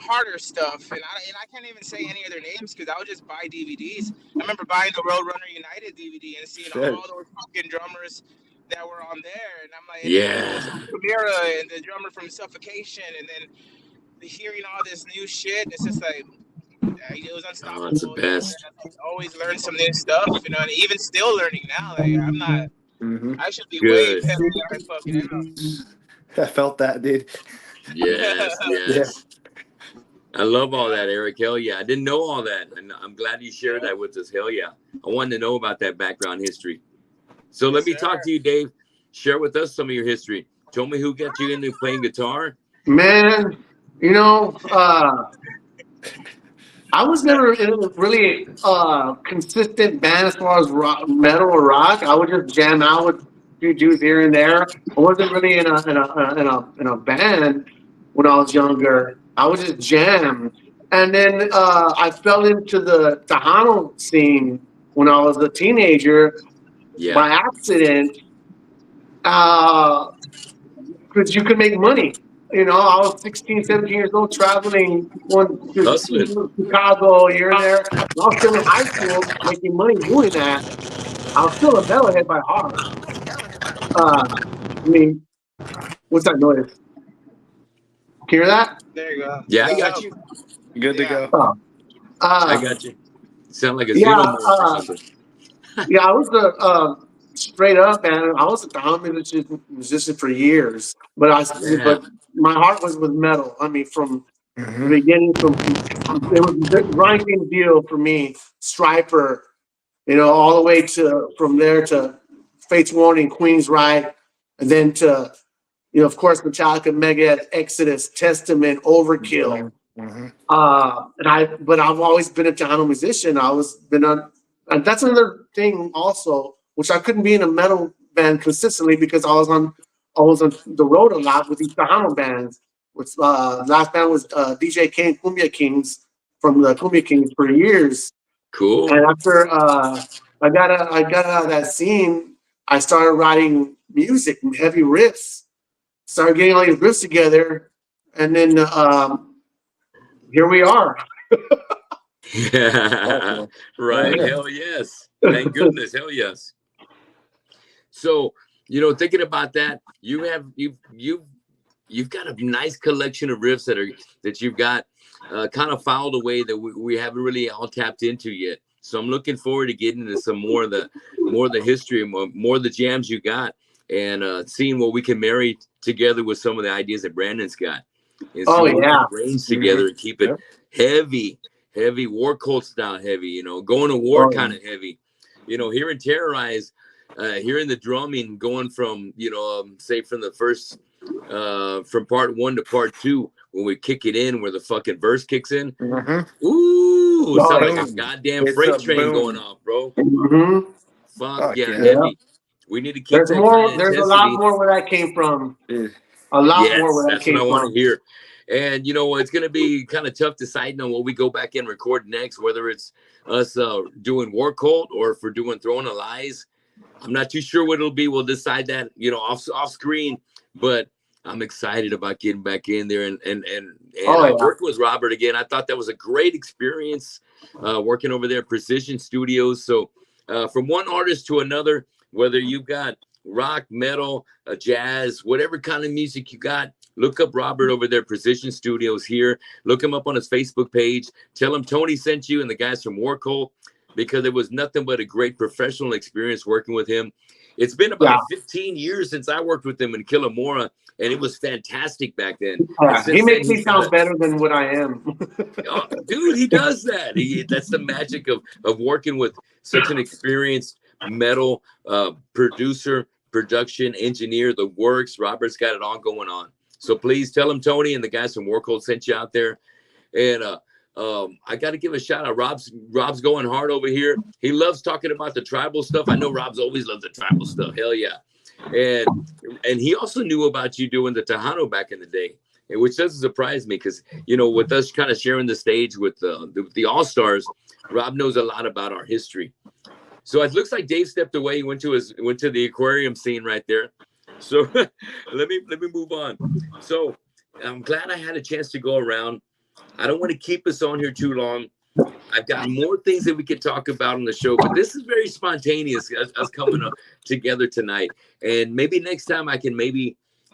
harder stuff, and I can't even say any of their names because I would just buy DVDs. I remember buying the Roadrunner United DVD and seeing all those fucking drummers that were on there, and I'm like, Camara and the drummer from Suffocation, and then hearing all this new shit, it's just like it was unstoppable. It's the best. I always learn some new stuff, you know, and even still learning now. Like I'm not. I should be way better than I fucking am. I felt that, dude. Yes. I love all that, Eric. Hell yeah. I didn't know all that. And I'm glad you shared that with us. Hell yeah. I wanted to know about that background history. So let me talk to you, Dave. Share with us some of your history. Tell me who got you into playing guitar. Man, you know, I was never in a really consistent band as far as metal or rock. I would just jam out with a few dudes here and there. I wasn't really in a band when I was younger. I would just jam, and then I fell into the Tejano scene when I was a teenager by accident. Because you could make money. You know, I was 16, 17 years old, traveling to Chicago here and there. I was still in high school, making money doing that. I was still a metalhead by heart. I mean, what's that noise? Hear that? There you go. Yeah, I got you. Good to go. I got you. Sound like a zero or something. Yeah, I was straight up, man. I was a Tejano musician for years, but but my heart was with metal. I mean, from the beginning, it was the grinding deal for me. Striper, you know, all the way from there to Fates Warning, Queen's Ride, and then to, you know, of course, Metallica, Megadeth, Exodus, Testament, Overkill. But I've always been a Tejano musician. And that's another thing also, which I couldn't be in a metal band consistently because I was on the road a lot with these Tejano bands. Which last band was DJ King, Cumbia Kings, from the Cumbia Kings for years. Cool. And after I got out of that scene, I started writing music, heavy riffs. Started getting all these riffs together, and then here we are. Yeah, right. Hell yes. Thank goodness. Hell yes. So, you know, thinking about that, you've got a nice collection of riffs that you've got kind of filed away that we haven't really all tapped into yet. So I'm looking forward to getting into some more of the history, more of the jams you got, and seeing what we can marry together with some of the ideas that Brandon's got. And brains together and keep it heavy, War Cult style heavy, you know, going to war kind of heavy. You know, hearing Terrorize, hearing the drumming going from, you know, say from the first from part 1 to part 2 when we kick it in, where the fucking verse kicks in. Mm-hmm. Ooh, Oh, sound yeah. like a goddamn It's freight a train boom. going off, bro. Mm-hmm. Fuck yeah, yeah. heavy. We need to keep There's that more. kind of There's a intensity. lot more where that came from. Yeah. A lot more Yes, where that that's what came I want to from. hear. And you know, it's going to be kind of tough deciding on what we go back and record next, whether it's us doing War Cult or if we're doing Throwing a Lies. I'm not too sure what it'll be. We'll decide that, you know, off screen. But I'm excited about getting back in there and working with Robert again. I thought that was a great experience working over there at Precision Studios. So from one artist to another, whether you've got rock, metal, jazz, whatever kind of music you got, look up Robert over there, Precision Studios here. Look him up on his Facebook page. Tell him Tony sent you and the guys from War Cult, because it was nothing but a great professional experience working with him. It's been about 15 years since I worked with him in Killamora, and it was fantastic back then. He makes me sound better than what I am. Oh, dude, he does that. That's the magic of working with such an experienced metal producer, production engineer, the works. Robert's got it all going on. So please tell him Tony and the guys from War Cult sent you out there. And I got to give a shout out. Rob's going hard over here. He loves talking about the tribal stuff. I know Rob's always loved the tribal stuff. Hell yeah. And he also knew about you doing the Tejano back in the day, which doesn't surprise me because, you know, with us kind of sharing the stage with the All-Stars, Rob knows a lot about our history. So it looks like Dave stepped away. He went to the aquarium scene right there. So let me move on. So I'm glad I had a chance to go around. I don't want to keep us on here too long. I've got more things that we could talk about on the show, but this is very spontaneous, us coming up together tonight. And maybe next time I can,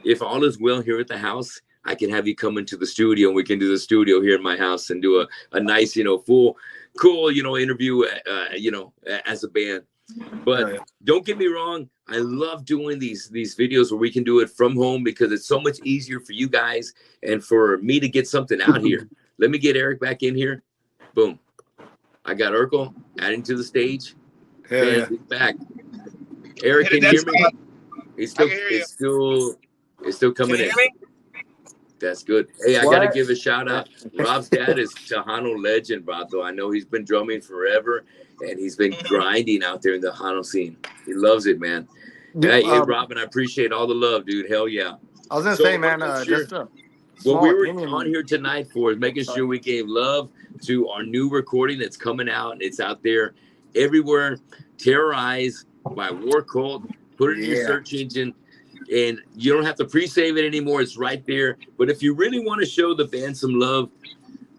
if all is well here at the house, I can have you come into the studio and we can do the studio here in my house and do a nice, you know, cool, you know, interview, you know, as a band. But don't get me wrong. I love doing these videos where we can do it from home because it's so much easier for you guys and for me to get something out here. Let me get Eric back in here. Boom. I got Urkel adding to the stage. Yeah. Back. Eric, can you hear me? It's still coming in. That's good. Hey, I got to give a shout out. Rob's dad is Tejano legend, Vato. I know he's been drumming forever, and he's been grinding out there in the Tejano scene. He loves it, man. Hey, Robin, I appreciate all the love, dude. Hell yeah. I was going to say, man, just what we were on here tonight for is making sure we gave love to our new recording that's coming out, and it's out there everywhere. Terrorize by War Cult. Put it in your search engine. And you don't have to pre-save it anymore. It's right there. But if you really want to show the band some love,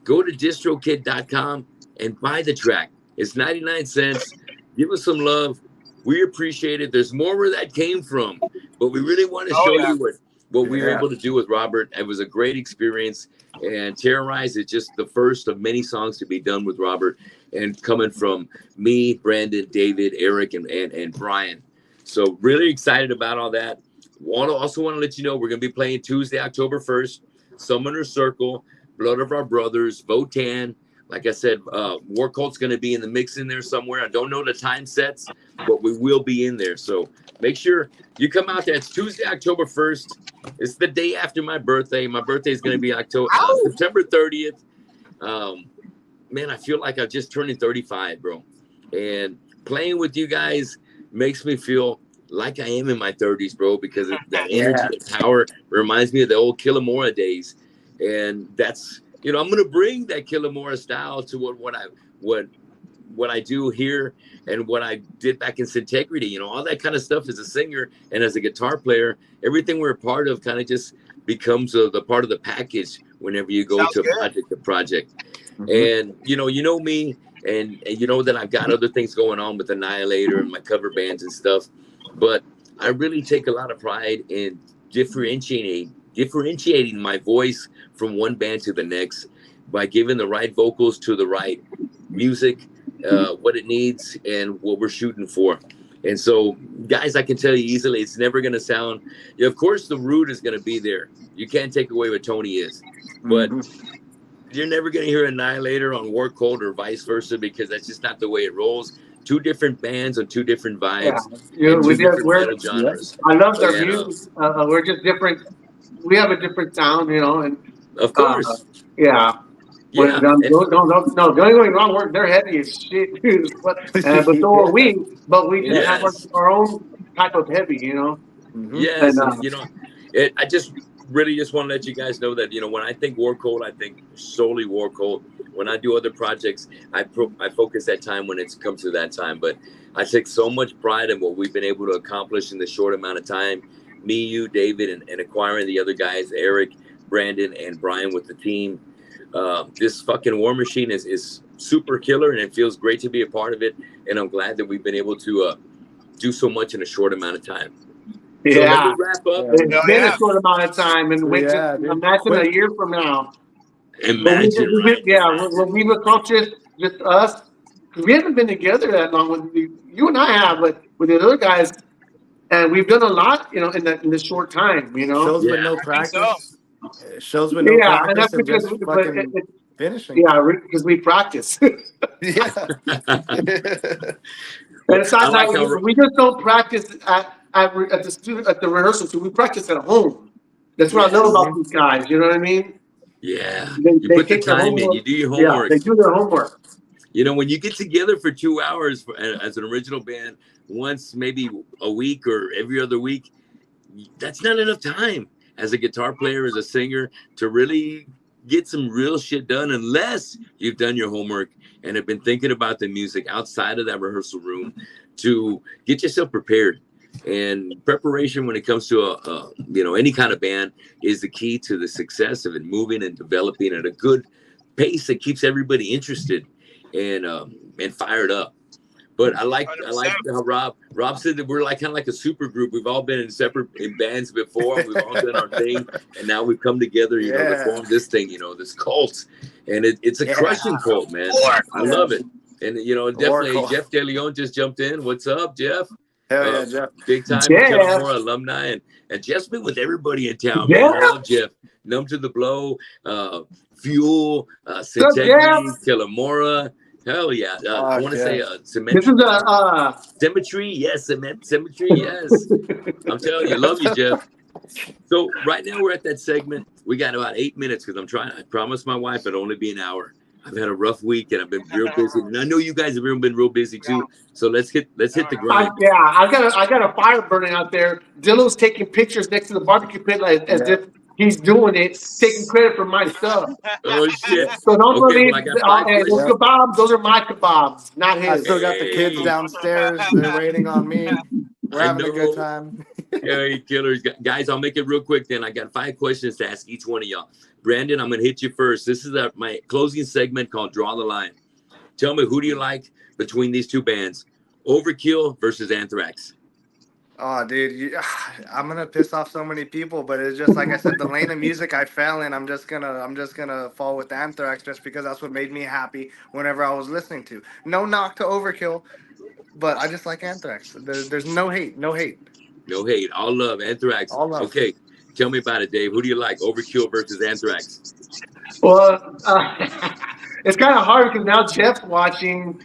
go to distrokid.com and buy the track. It's 99 cents. Give us some love. We appreciate it. There's more where that came from. But we really want to show you what we were able to do with Robert. It was a great experience. And Terrorize is just the first of many songs to be done with Robert. And coming from me, Brandon, David, Eric, and Brian. So really excited about all that. Also want to let you know we're going to be playing Tuesday, October 1st, Summoner's Circle, Blood of Our Brothers, Votan. Like I said, War Cult's going to be in the mix in there somewhere. I don't know the time sets, but we will be in there. So make sure you come out there. It's Tuesday, October 1st. It's the day after my birthday. My birthday is going to be September 30th. Man, I feel like I'm just turning 35, bro. And playing with you guys makes me feel like I am in my 30s, bro, because that energy and power reminds me of the old Killamora days. And that's, you know, I'm going to bring that Killamora style to what I do here and what I did back in Syntegrity. You know, all that kind of stuff as a singer and as a guitar player, everything we're a part of kind of just becomes the part of the package whenever you go to project. And, you know me, and you know that I've got other things going on with Annihilator and my cover bands and stuff. But I really take a lot of pride in differentiating my voice from one band to the next by giving the right vocals to the right music, what it needs and what we're shooting for. And so, guys, I can tell you easily, it's never going to sound, of course, the root is going to be there. You can't take away what Tony is. But you're never going to hear Annihilator on War Cult or vice versa because that's just not the way it rolls. Two different bands on two different vibes. Yeah. Two different metal genres. I love their music. We're just different we have a different sound, you know, and Of course. yeah. Yeah. No, don't get me wrong. They're heavy as shit, dude. But so are we. But we just have Yes. our own type of heavy, you know. Yes, and you know, I just really just want to let you guys know that, you know, when I think War Cold, I think solely War Cold. When I do other projects, I focus that time when it comes to that time. But I take so much pride in what we've been able to accomplish in the short amount of time. Me, you, David, and acquiring the other guys, Eric, Brandon, and Brian with the team. This fucking War Machine is super killer, and it feels great to be a part of it. And I'm glad that we've been able to do so much in a short amount of time. Yeah. So let me wrap up. It's been a short amount of time, and imagine a year from now. Imagine, when we've accomplished just us, because we haven't been together that long. With you and I have, but with the other guys, and we've done a lot, you know, in the short time, you know. Shows with no practice. Shows with no practice. And that's because finishing. Yeah, because we practice. Yeah. And it's not like we just don't practice at the rehearsal. So we practice at home. That's what I love about these guys. You know what I mean? Yeah. They put the time in. You do your homework. Yeah, they do their homework. You know, when you get together for 2 hours as an original band, once maybe a week or every other week, that's not enough time as a guitar player, as a singer, to really get some real shit done, unless you've done your homework and have been thinking about the music outside of that rehearsal room to get yourself prepared. And preparation when it comes to you know, any kind of band is the key to the success of it moving and developing at a good pace that keeps everybody interested and fired up. But I like how Rob said that we're kind of like a super group. We've all been in bands before. We've all done our thing, and now we've come together, you know, to form this thing, you know, this cult. And it's a crushing cult, man. I love it. And you know, definitely Jeff De Leon just jumped in. What's up, Jeff? Hell yeah, Jeff. Big time Kellamora alumni, and Jeff's been with everybody in town, man. I love Jeff. Numb to the Blow, Fuel, Sintegrity, Kellamora. Hell yeah. I want to say Symmetry. This is Symmetry, yes. Symmetry, yes. I'm telling you, love you, Jeff. So right now we're at that segment. We got about 8 minutes because I promised my wife it'd only be an hour. I've had a rough week and I've been real busy. And I know you guys have been real busy too. So let's hit the grind. I got a fire burning out there. Dillo's taking pictures next to the barbecue pit as if he's doing it, taking credit for my stuff. Oh shit! So don't believe those kebabs. Those are my kebabs, not his. I still got the kids downstairs. They're waiting on me. We're having a good time. Hey, killers, guys! I'll make it real quick. Then I got 5 questions to ask each one of y'all. Brandon, I'm gonna hit you first. This is my closing segment called "Draw the Line." Tell me, who do you like between these two bands, Overkill versus Anthrax? Oh, dude, I'm gonna piss off so many people, but it's just like I said, the lane of music I fell in. I'm just gonna fall with Anthrax just because that's what made me happy whenever I was listening to. No knock to Overkill, but I just like Anthrax. There's no hate, no hate. No hate, all love. Anthrax. All love. Okay, tell me about it, Dave. Who do you like, Overkill versus Anthrax? Well, it's kind of hard because now Jeff's watching.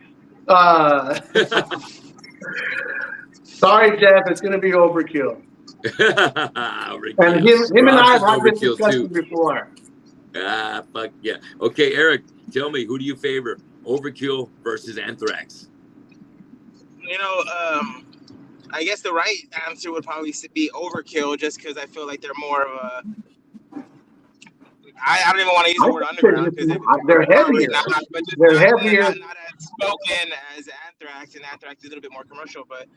Sorry, Jeff. It's going to be Overkill. And him and I have had this discussion before. Fuck yeah. Okay, Eric, tell me, who do you favor, Overkill versus Anthrax? You know, I guess the right answer would probably be Overkill, just because I feel like they're more of a. I don't even want to use the word underground because they're heavier. They're heavier. Not as spoken as Anthrax, and Anthrax is a little bit more commercial, but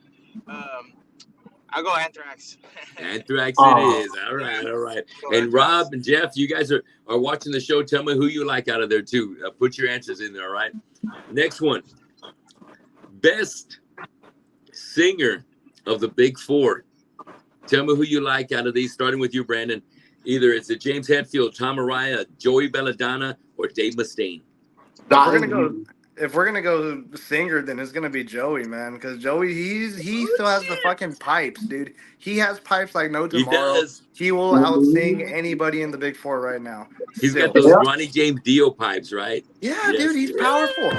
I'll go Anthrax. Anthrax it is. All right. And Rob and Jeff, you guys are watching the show. Tell me who you like out of there too. Put your answers in there, all right? Next one. Best singer of the Big Four. Tell me who you like out of these, starting with you, Brandon. Either it's James Hetfield, Tom Araya, Joey Belladonna, or Dave Mustaine. If If we're gonna go singer, then it's gonna be Joey, man. Because Joey, he still has the fucking pipes, dude. He has pipes like no He tomorrow. does. He will outsing anybody in the Big Four right now. He's got Still. those Yeah. Ronnie James Dio pipes, right? Yeah, Yes. dude, he's powerful.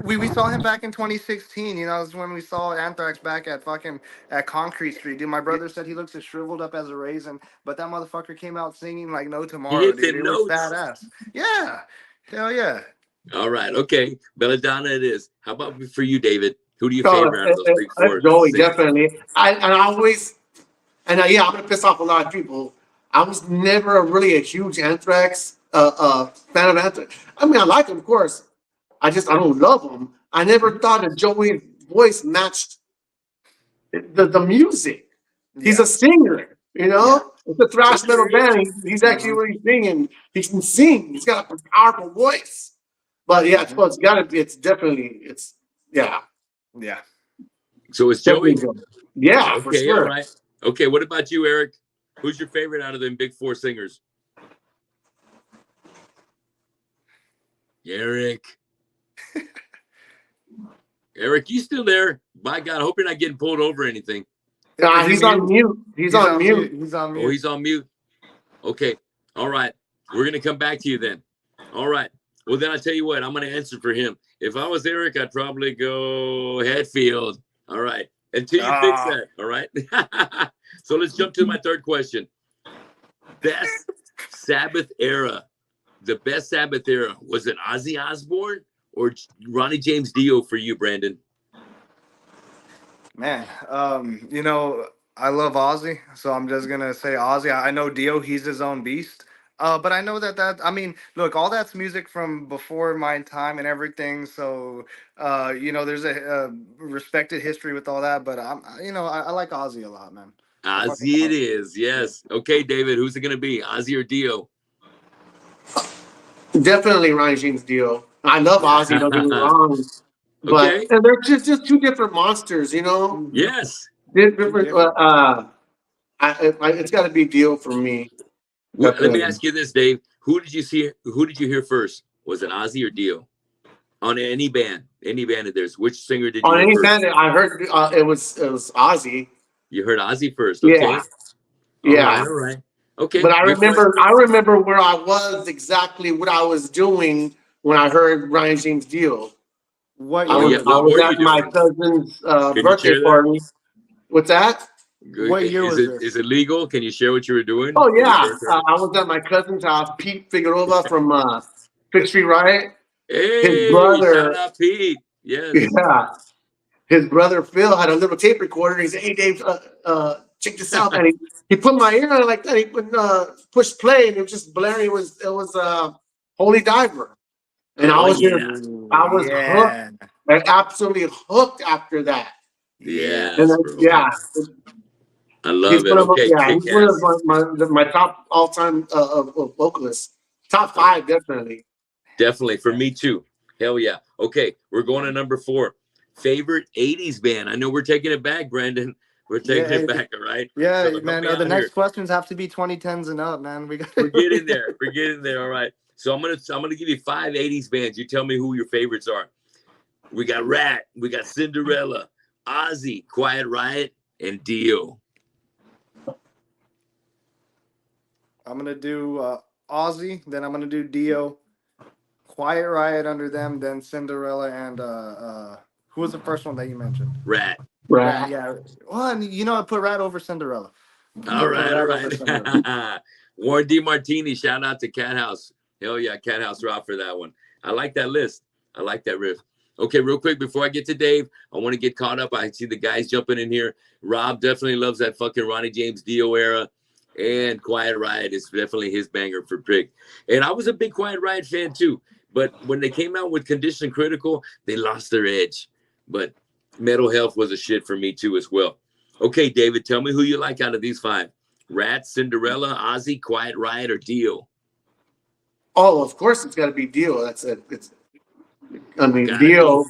We saw him back in 2016. You know, that's when we saw Anthrax back at fucking at Concrete Street. Dude, my brother said he looks as shriveled up as a raisin, but that motherfucker came out singing like no He tomorrow, hit dude. them It was notes. badass. Yeah, hell yeah. All right. Okay. Belladonna it is. How about for you, David? Who do you So, favor out of those Big Four? Joey, singers? definitely. I always, yeah, I'm gonna piss off a lot of people. I was never really a huge Anthrax fan of Anthrax. I mean, I like him, of course. I don't love him. I never thought that Joey's voice matched the music. He's Yeah. a singer, you know. It's a thrash metal band. He's actually Mhm. really singing. He can sing. He's got a powerful voice. But yeah, it's gotta be. It's definitely. Yeah. Yeah. So it's Joey. Definitely. Yeah, for Okay. sure. All right. Okay. What about you, Eric? Who's your favorite out of them Big Four singers? Eric. Eric, you still there? By God, I hope you're not getting pulled over or anything. Nah, he's on mute. He's on mute. He's on mute. Oh, he's on mute. Okay. All right. We're going to come back to you then. All right. Well, then I'll tell you what. I'm going to answer for him. If I was Eric, I'd probably go Hetfield. All right. Until you fix that. All right. So let's jump to my third question. Best Sabbath era. The best Sabbath era. Was it Ozzy Osbourne or Ronnie James Dio for you, Brandon? Man, you know, I love Ozzy, so I'm just gonna say Ozzy. I know Dio, he's his own beast. But I know that I mean, look, all that's music from before my time and everything. So, you know, there's a respected history with all that. But I like Ozzy a lot, man. Ozzy it is, yes. Okay, David, who's it gonna be? Ozzy or Dio? Definitely Ryan James Dio. I love Ozzy. Don't get me wrong. But Okay. and they're just two different monsters, you know. Yes. Different. It's got to be Dio for me. Well, let me ask you this, Dave. Who did you see? Who did you hear first? Was it Ozzy or Dio? On any band of theirs, which singer did you On hear any first? band, I heard it was Ozzy. You heard Ozzy first, okay? Yeah. Yeah. All right. Okay. But I remember where I was, exactly what I was doing when I heard Ryan James Dio. What I year? What was were at you my doing? cousin's you birthday share that? party. What's that? What year was this? Is it legal? Can you share what you were doing? Oh for your yeah, birthday? I was at my cousin's house, Pete Figueroa from Fifth Street Riot. Hey, brother- shout out Pete. Yes. Yeah, his brother Phil had a little tape recorder. He said, "Hey Dave, check this out." And he put my ear on like that. He put push play, and it was just blaring. It was Holy Diver, and I was hooked. Like, absolutely hooked after that. Yes, And then, bro. yeah, I love he's it. one of Okay, he's one of my top all time vocalists. Top 5, definitely. definitely for me too. Hell yeah. Okay, we're going to number 4. Favorite 80s band. I know we're taking it back, Brandon. We're taking it back, all right? Yeah, So help man. me The out next here. questions have to be 2010s and up, man. We're getting there. We're getting there. All right. So I'm gonna give you 5 80s bands. You tell me who your favorites are. We got Rat, we got Cinderella, Ozzy, Quiet Riot, and Dio. I'm gonna do Ozzy, then I'm gonna do Dio, Quiet Riot under them, then Cinderella, and who was the first one that you mentioned? Rat. Rat, yeah. Well, and you know, I put Rat over Cinderella. All right. Warren D. Martini, shout out to Cat House. Hell yeah, Cat House rock for that one. I like that list. I like that riff. Okay, real quick, before I get to Dave, I want to get caught up. I see the guys jumping in here. Rob definitely loves that fucking Ronnie James Dio era. And Quiet Riot is definitely his banger for pick. And I was a big Quiet Riot fan too. But when they came out with Condition Critical, they lost their edge. But Metal Health was a shit for me too as well. Okay, David, tell me who you like out of these 5. Rat, Cinderella, Ozzy, Quiet Riot, or Dio? Oh, of course it's got to be Dio. Dio.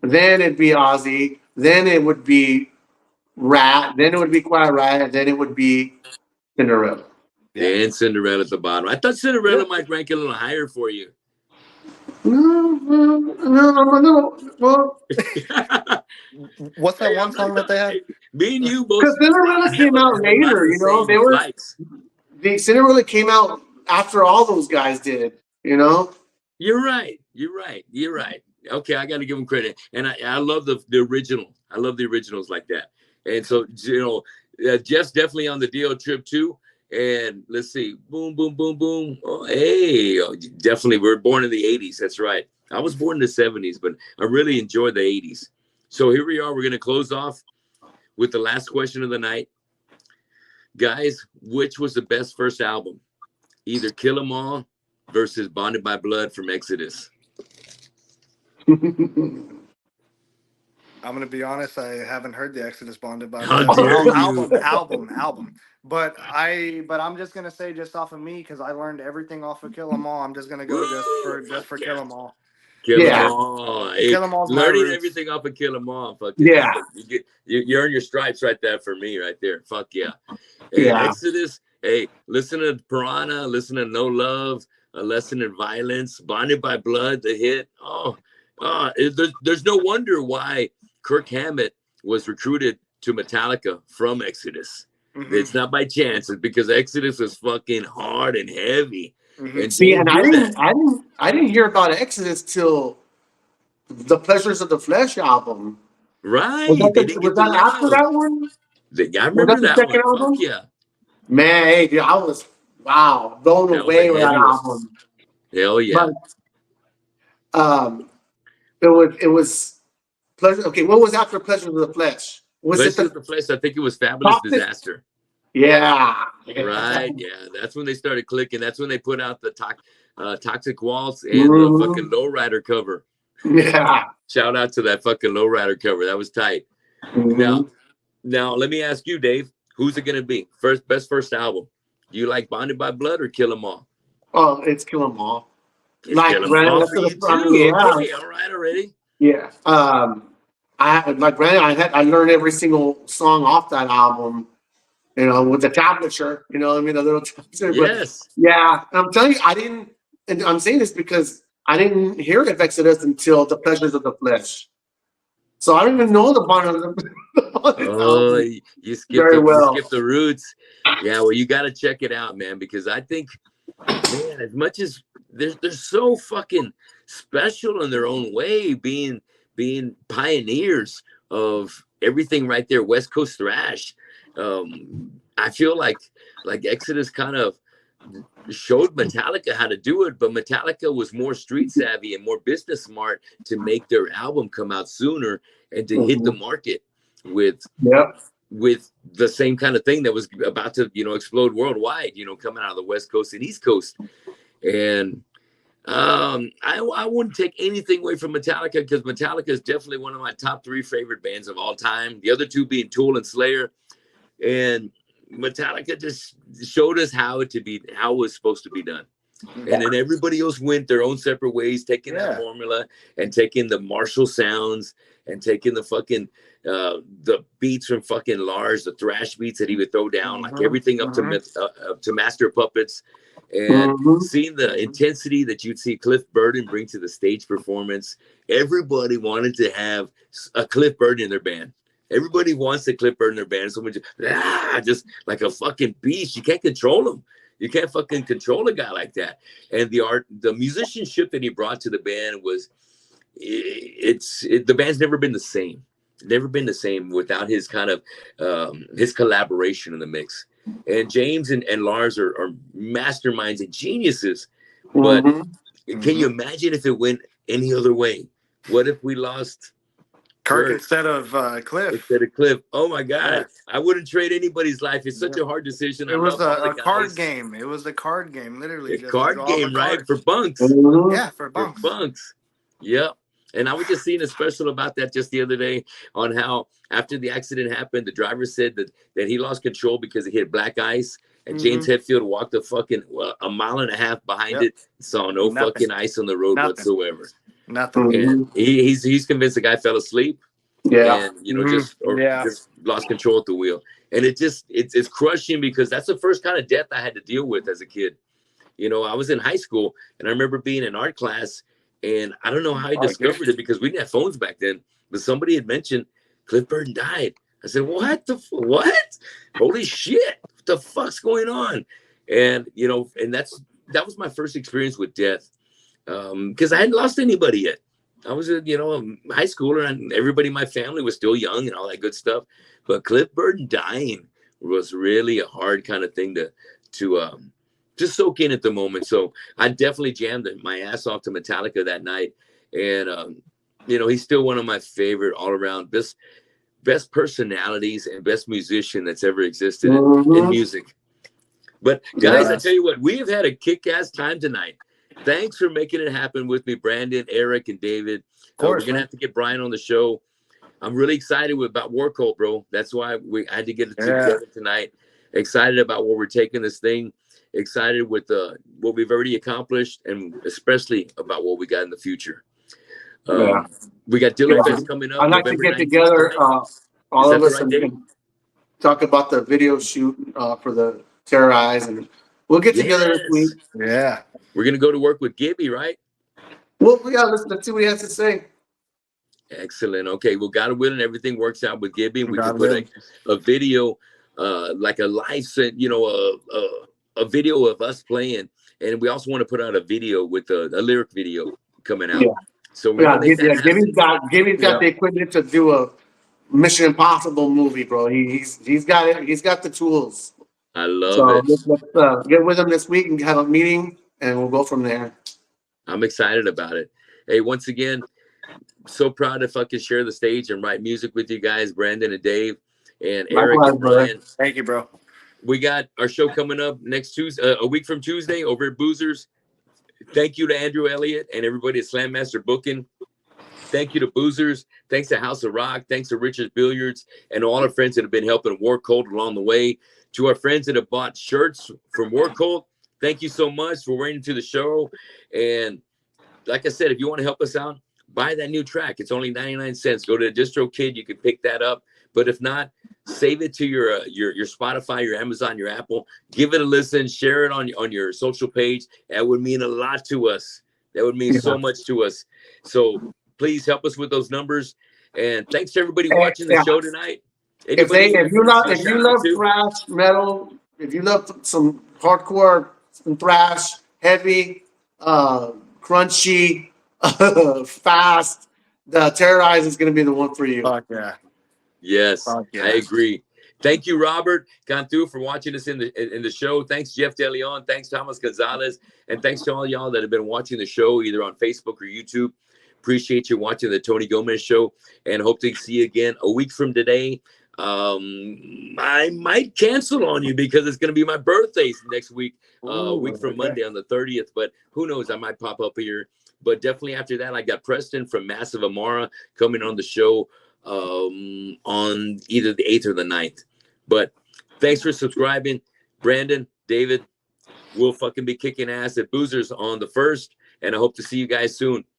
Then it'd be Ozzy. Then it would be Rat. Then it would be Quiet Riot. Then it would be Cinderella. And Cinderella at the bottom. I thought Cinderella might rank a little higher for you. No. Well, What's that Hey, one song that they had? me and you both because Cinderella have came out a lot of later, the you know. same likes. Cinderella came out after all those guys did, you know. You're right. Okay, I got to give them credit, and I love the original. I love the originals like that. And so Jeff's definitely on the deal trip too. And let's see, boom, boom, boom, boom. Oh, hey, definitely. We're born in the '80s. That's right. I was born in the '70s, but I really enjoyed the '80s. So here we are. We're gonna close off with the last question of the night, guys. Which was the best first album? Either Kill 'Em All versus Bonded by Blood from Exodus. I'm gonna be honest. I haven't heard the Exodus Bonded by How Blood dare you? album. But I'm just gonna say just off of me because I learned everything off of Kill 'Em All. I'm just gonna go just for Kill 'Em All. Kill 'Em Yeah. All. Hey, Kill 'Em All's my learning roots. everything off of Kill 'Em All. Fucking, Yeah. you earn your stripes right there for me, right there. Fuck yeah. Hey, Yeah. Exodus. Hey, listen to Piranha. Listen to No Love. A Lesson in Violence. Bonded by Blood. The hit. There's no wonder why Kirk Hammett was recruited to Metallica from Exodus. Mhm. It's not by chance. It's because Exodus was fucking hard and heavy. Mhm. And See, Dave and knew that. I didn't hear about Exodus till the Pleasures of the Flesh album. Right. Was They didn't get that the after love. that one? I Was remember that the that second one. album? Fuck yeah. Man, hey, dude, I was blown That was away a with that heavy one. album. Hell yeah. But it was pleasure. Okay, what was after Pleasures of the Flesh? Was Pleasure it of the Flesh, I think it was Fabulous Toxic? Disaster. Yeah. Right. Yeah. That's when they started clicking. That's when they put out the Toxic Waltz and the Mhm. fucking Lowrider cover. Yeah. Shout out to that fucking Lowrider cover. That was tight. Mhm. Now let me ask you, Dave, who's it gonna be? Best first album. Do you like Bonded by Blood or Kill 'Em All? Oh, it's Kill 'Em All. It's Like Kill 'Em Brandon, All that's for you I mean, too. yeah, Okay, all right already. yeah. Like Brandon, I learned every single song off that album. You know, with the tablature. You know what I mean? The little tablature. But Yes. yeah, I'm telling you, I didn't. And I'm saying this because I didn't hear of Exodus until the Pleasures of the Flesh. So I don't even know the Oh, album you skipped very well. the roots. Yeah, well, you got to check it out, man, because I think, man, as much as they're so fucking special in their own way, being pioneers of everything right there, West Coast thrash. I feel like Exodus kind of showed Metallica how to do it, but Metallica was more street savvy and more business smart to make their album come out sooner and to hit the market with the same kind of thing that was about to explode worldwide, coming out of the West Coast and East Coast. And I wouldn't take anything away from Metallica because Metallica is definitely one of my top 3 favorite bands of all time, the other 2 being Tool and Slayer. And Metallica just showed us how it was supposed to be done. And then everybody else went their own separate ways, taking that formula and taking the Marshall sounds and taking the fucking the beats from fucking Lars, the thrash beats that he would throw down, like everything up to Master Puppets, and seeing the intensity that you'd see Cliff Burton bring to the stage performance. Everybody wanted to have a Cliff Burton in their band. Everybody wants to Cliff Burton in their band. So much, just like a fucking beast. You can't control him. You can't fucking control a guy like that. And the musicianship that he brought to the band was, the band's never been the same. Never been the same without his kind of his collaboration in the mix. And James and Lars are masterminds and geniuses. But can you imagine if it went any other way? What if we lost Kirk instead of Cliff? Oh my God. I wouldn't trade anybody's life. It's such a hard decision. It was a card game. It was a card game, literally. A card game, right? For bunks. Yeah, for bunks. For bunks. Yep. And I was just seeing a special about that just the other day on how after the accident happened, the driver said that he lost control because he hit black ice. And James Hetfield walked a fucking a mile and a half behind it, saw no fucking ice on the road whatsoever. Nothing. And he's convinced the guy fell asleep. Yeah. And just lost control at the wheel. And it's crushing because that's the first kind of death I had to deal with as a kid. I was in high school and I remember being in art class And I don't know how he discovered it because we didn't have phones back then. But somebody had mentioned Cliff Burton died. I said, what? Holy shit! What the fuck's going on? And and that was my first experience with death, because I hadn't lost anybody yet. I was a high schooler, and everybody in my family was still young and all that good stuff. But Cliff Burton dying was really a hard kind of thing to just soak in at the moment. So I definitely jammed my ass off to Metallica that night, and he's still one of my favorite all around best personalities and best musician that's ever existed in music. But guys, I tell you what, we have had a kick-ass time tonight. Thanks for making it happen with me, Brandon, Eric, and David. We're gonna have to get Brian on the show. I'm really excited about War Cult, bro. That's why I had to get it together tonight. Excited about where we're taking this thing. Excited with what we've already accomplished, and especially about what we got in the future. We got Dylan Fest coming up. I'd like to get together, all of us, and talk about the video shoot for the Terrorize, and we'll get together this week. Yeah, we're gonna go to work with Gibby, right? Well, yeah, let's see what he has to say. Excellent. Okay, well, God willing, everything works out with Gibby, and we can put a video, like a live set, a video of us playing, and we also want to put out a video with a lyric video coming out. Yeah. So Gibby's got the equipment to do a Mission Impossible movie, bro. He's got it. He's got the tools. I love it. Let's get with him this week and have a meeting, and we'll go from there. I'm excited about it. Hey, once again, so proud if I can share the stage and write music with you guys, Brandon and Dave and Eric and Brian. Thank you, bro. We got our show coming up next Tuesday, a week from Tuesday, over at Boozers. Thank you to Andrew Elliott and everybody at Slam Master Booking. Thank you to Boozers. Thanks to House of Rock. Thanks to Richard's Billiards and all our friends that have been helping War Cult along the way. To our friends that have bought shirts from War Cult, thank you so much for waiting to the show. And like I said, if you want to help us out, buy that new track. It's only 99 cents. Go to DistroKid. You can pick that up. But if not, save it to your Spotify, your Amazon, your Apple. Give it a listen. Share it on your social page. That would mean a lot to us. That would mean so much to us. So please help us with those numbers. And thanks to everybody watching the show tonight. If you love thrash metal, if you love some hardcore, some thrash, heavy, crunchy, fast, the Terrorize is going to be the one for you. Fuck yeah. Yes, I agree. Thank you, Robert Cantu, for watching us in the show. Thanks, Jeff DeLeon. Thanks, Thomas Gonzalez. And thanks to all y'all that have been watching the show either on Facebook or YouTube. Appreciate you watching the Tony Gomez Show, and hope to see you again a week from today. I might cancel on you because it's going to be my birthday next week, a week from Monday on the 30th. But who knows? I might pop up here. But definitely after that, I got Preston from Massive Amara coming on the show on either the 8th or the 9th. But thanks for subscribing. Brandon, David, we'll fucking be kicking ass at Boozers on the 1st. And I hope to see you guys soon.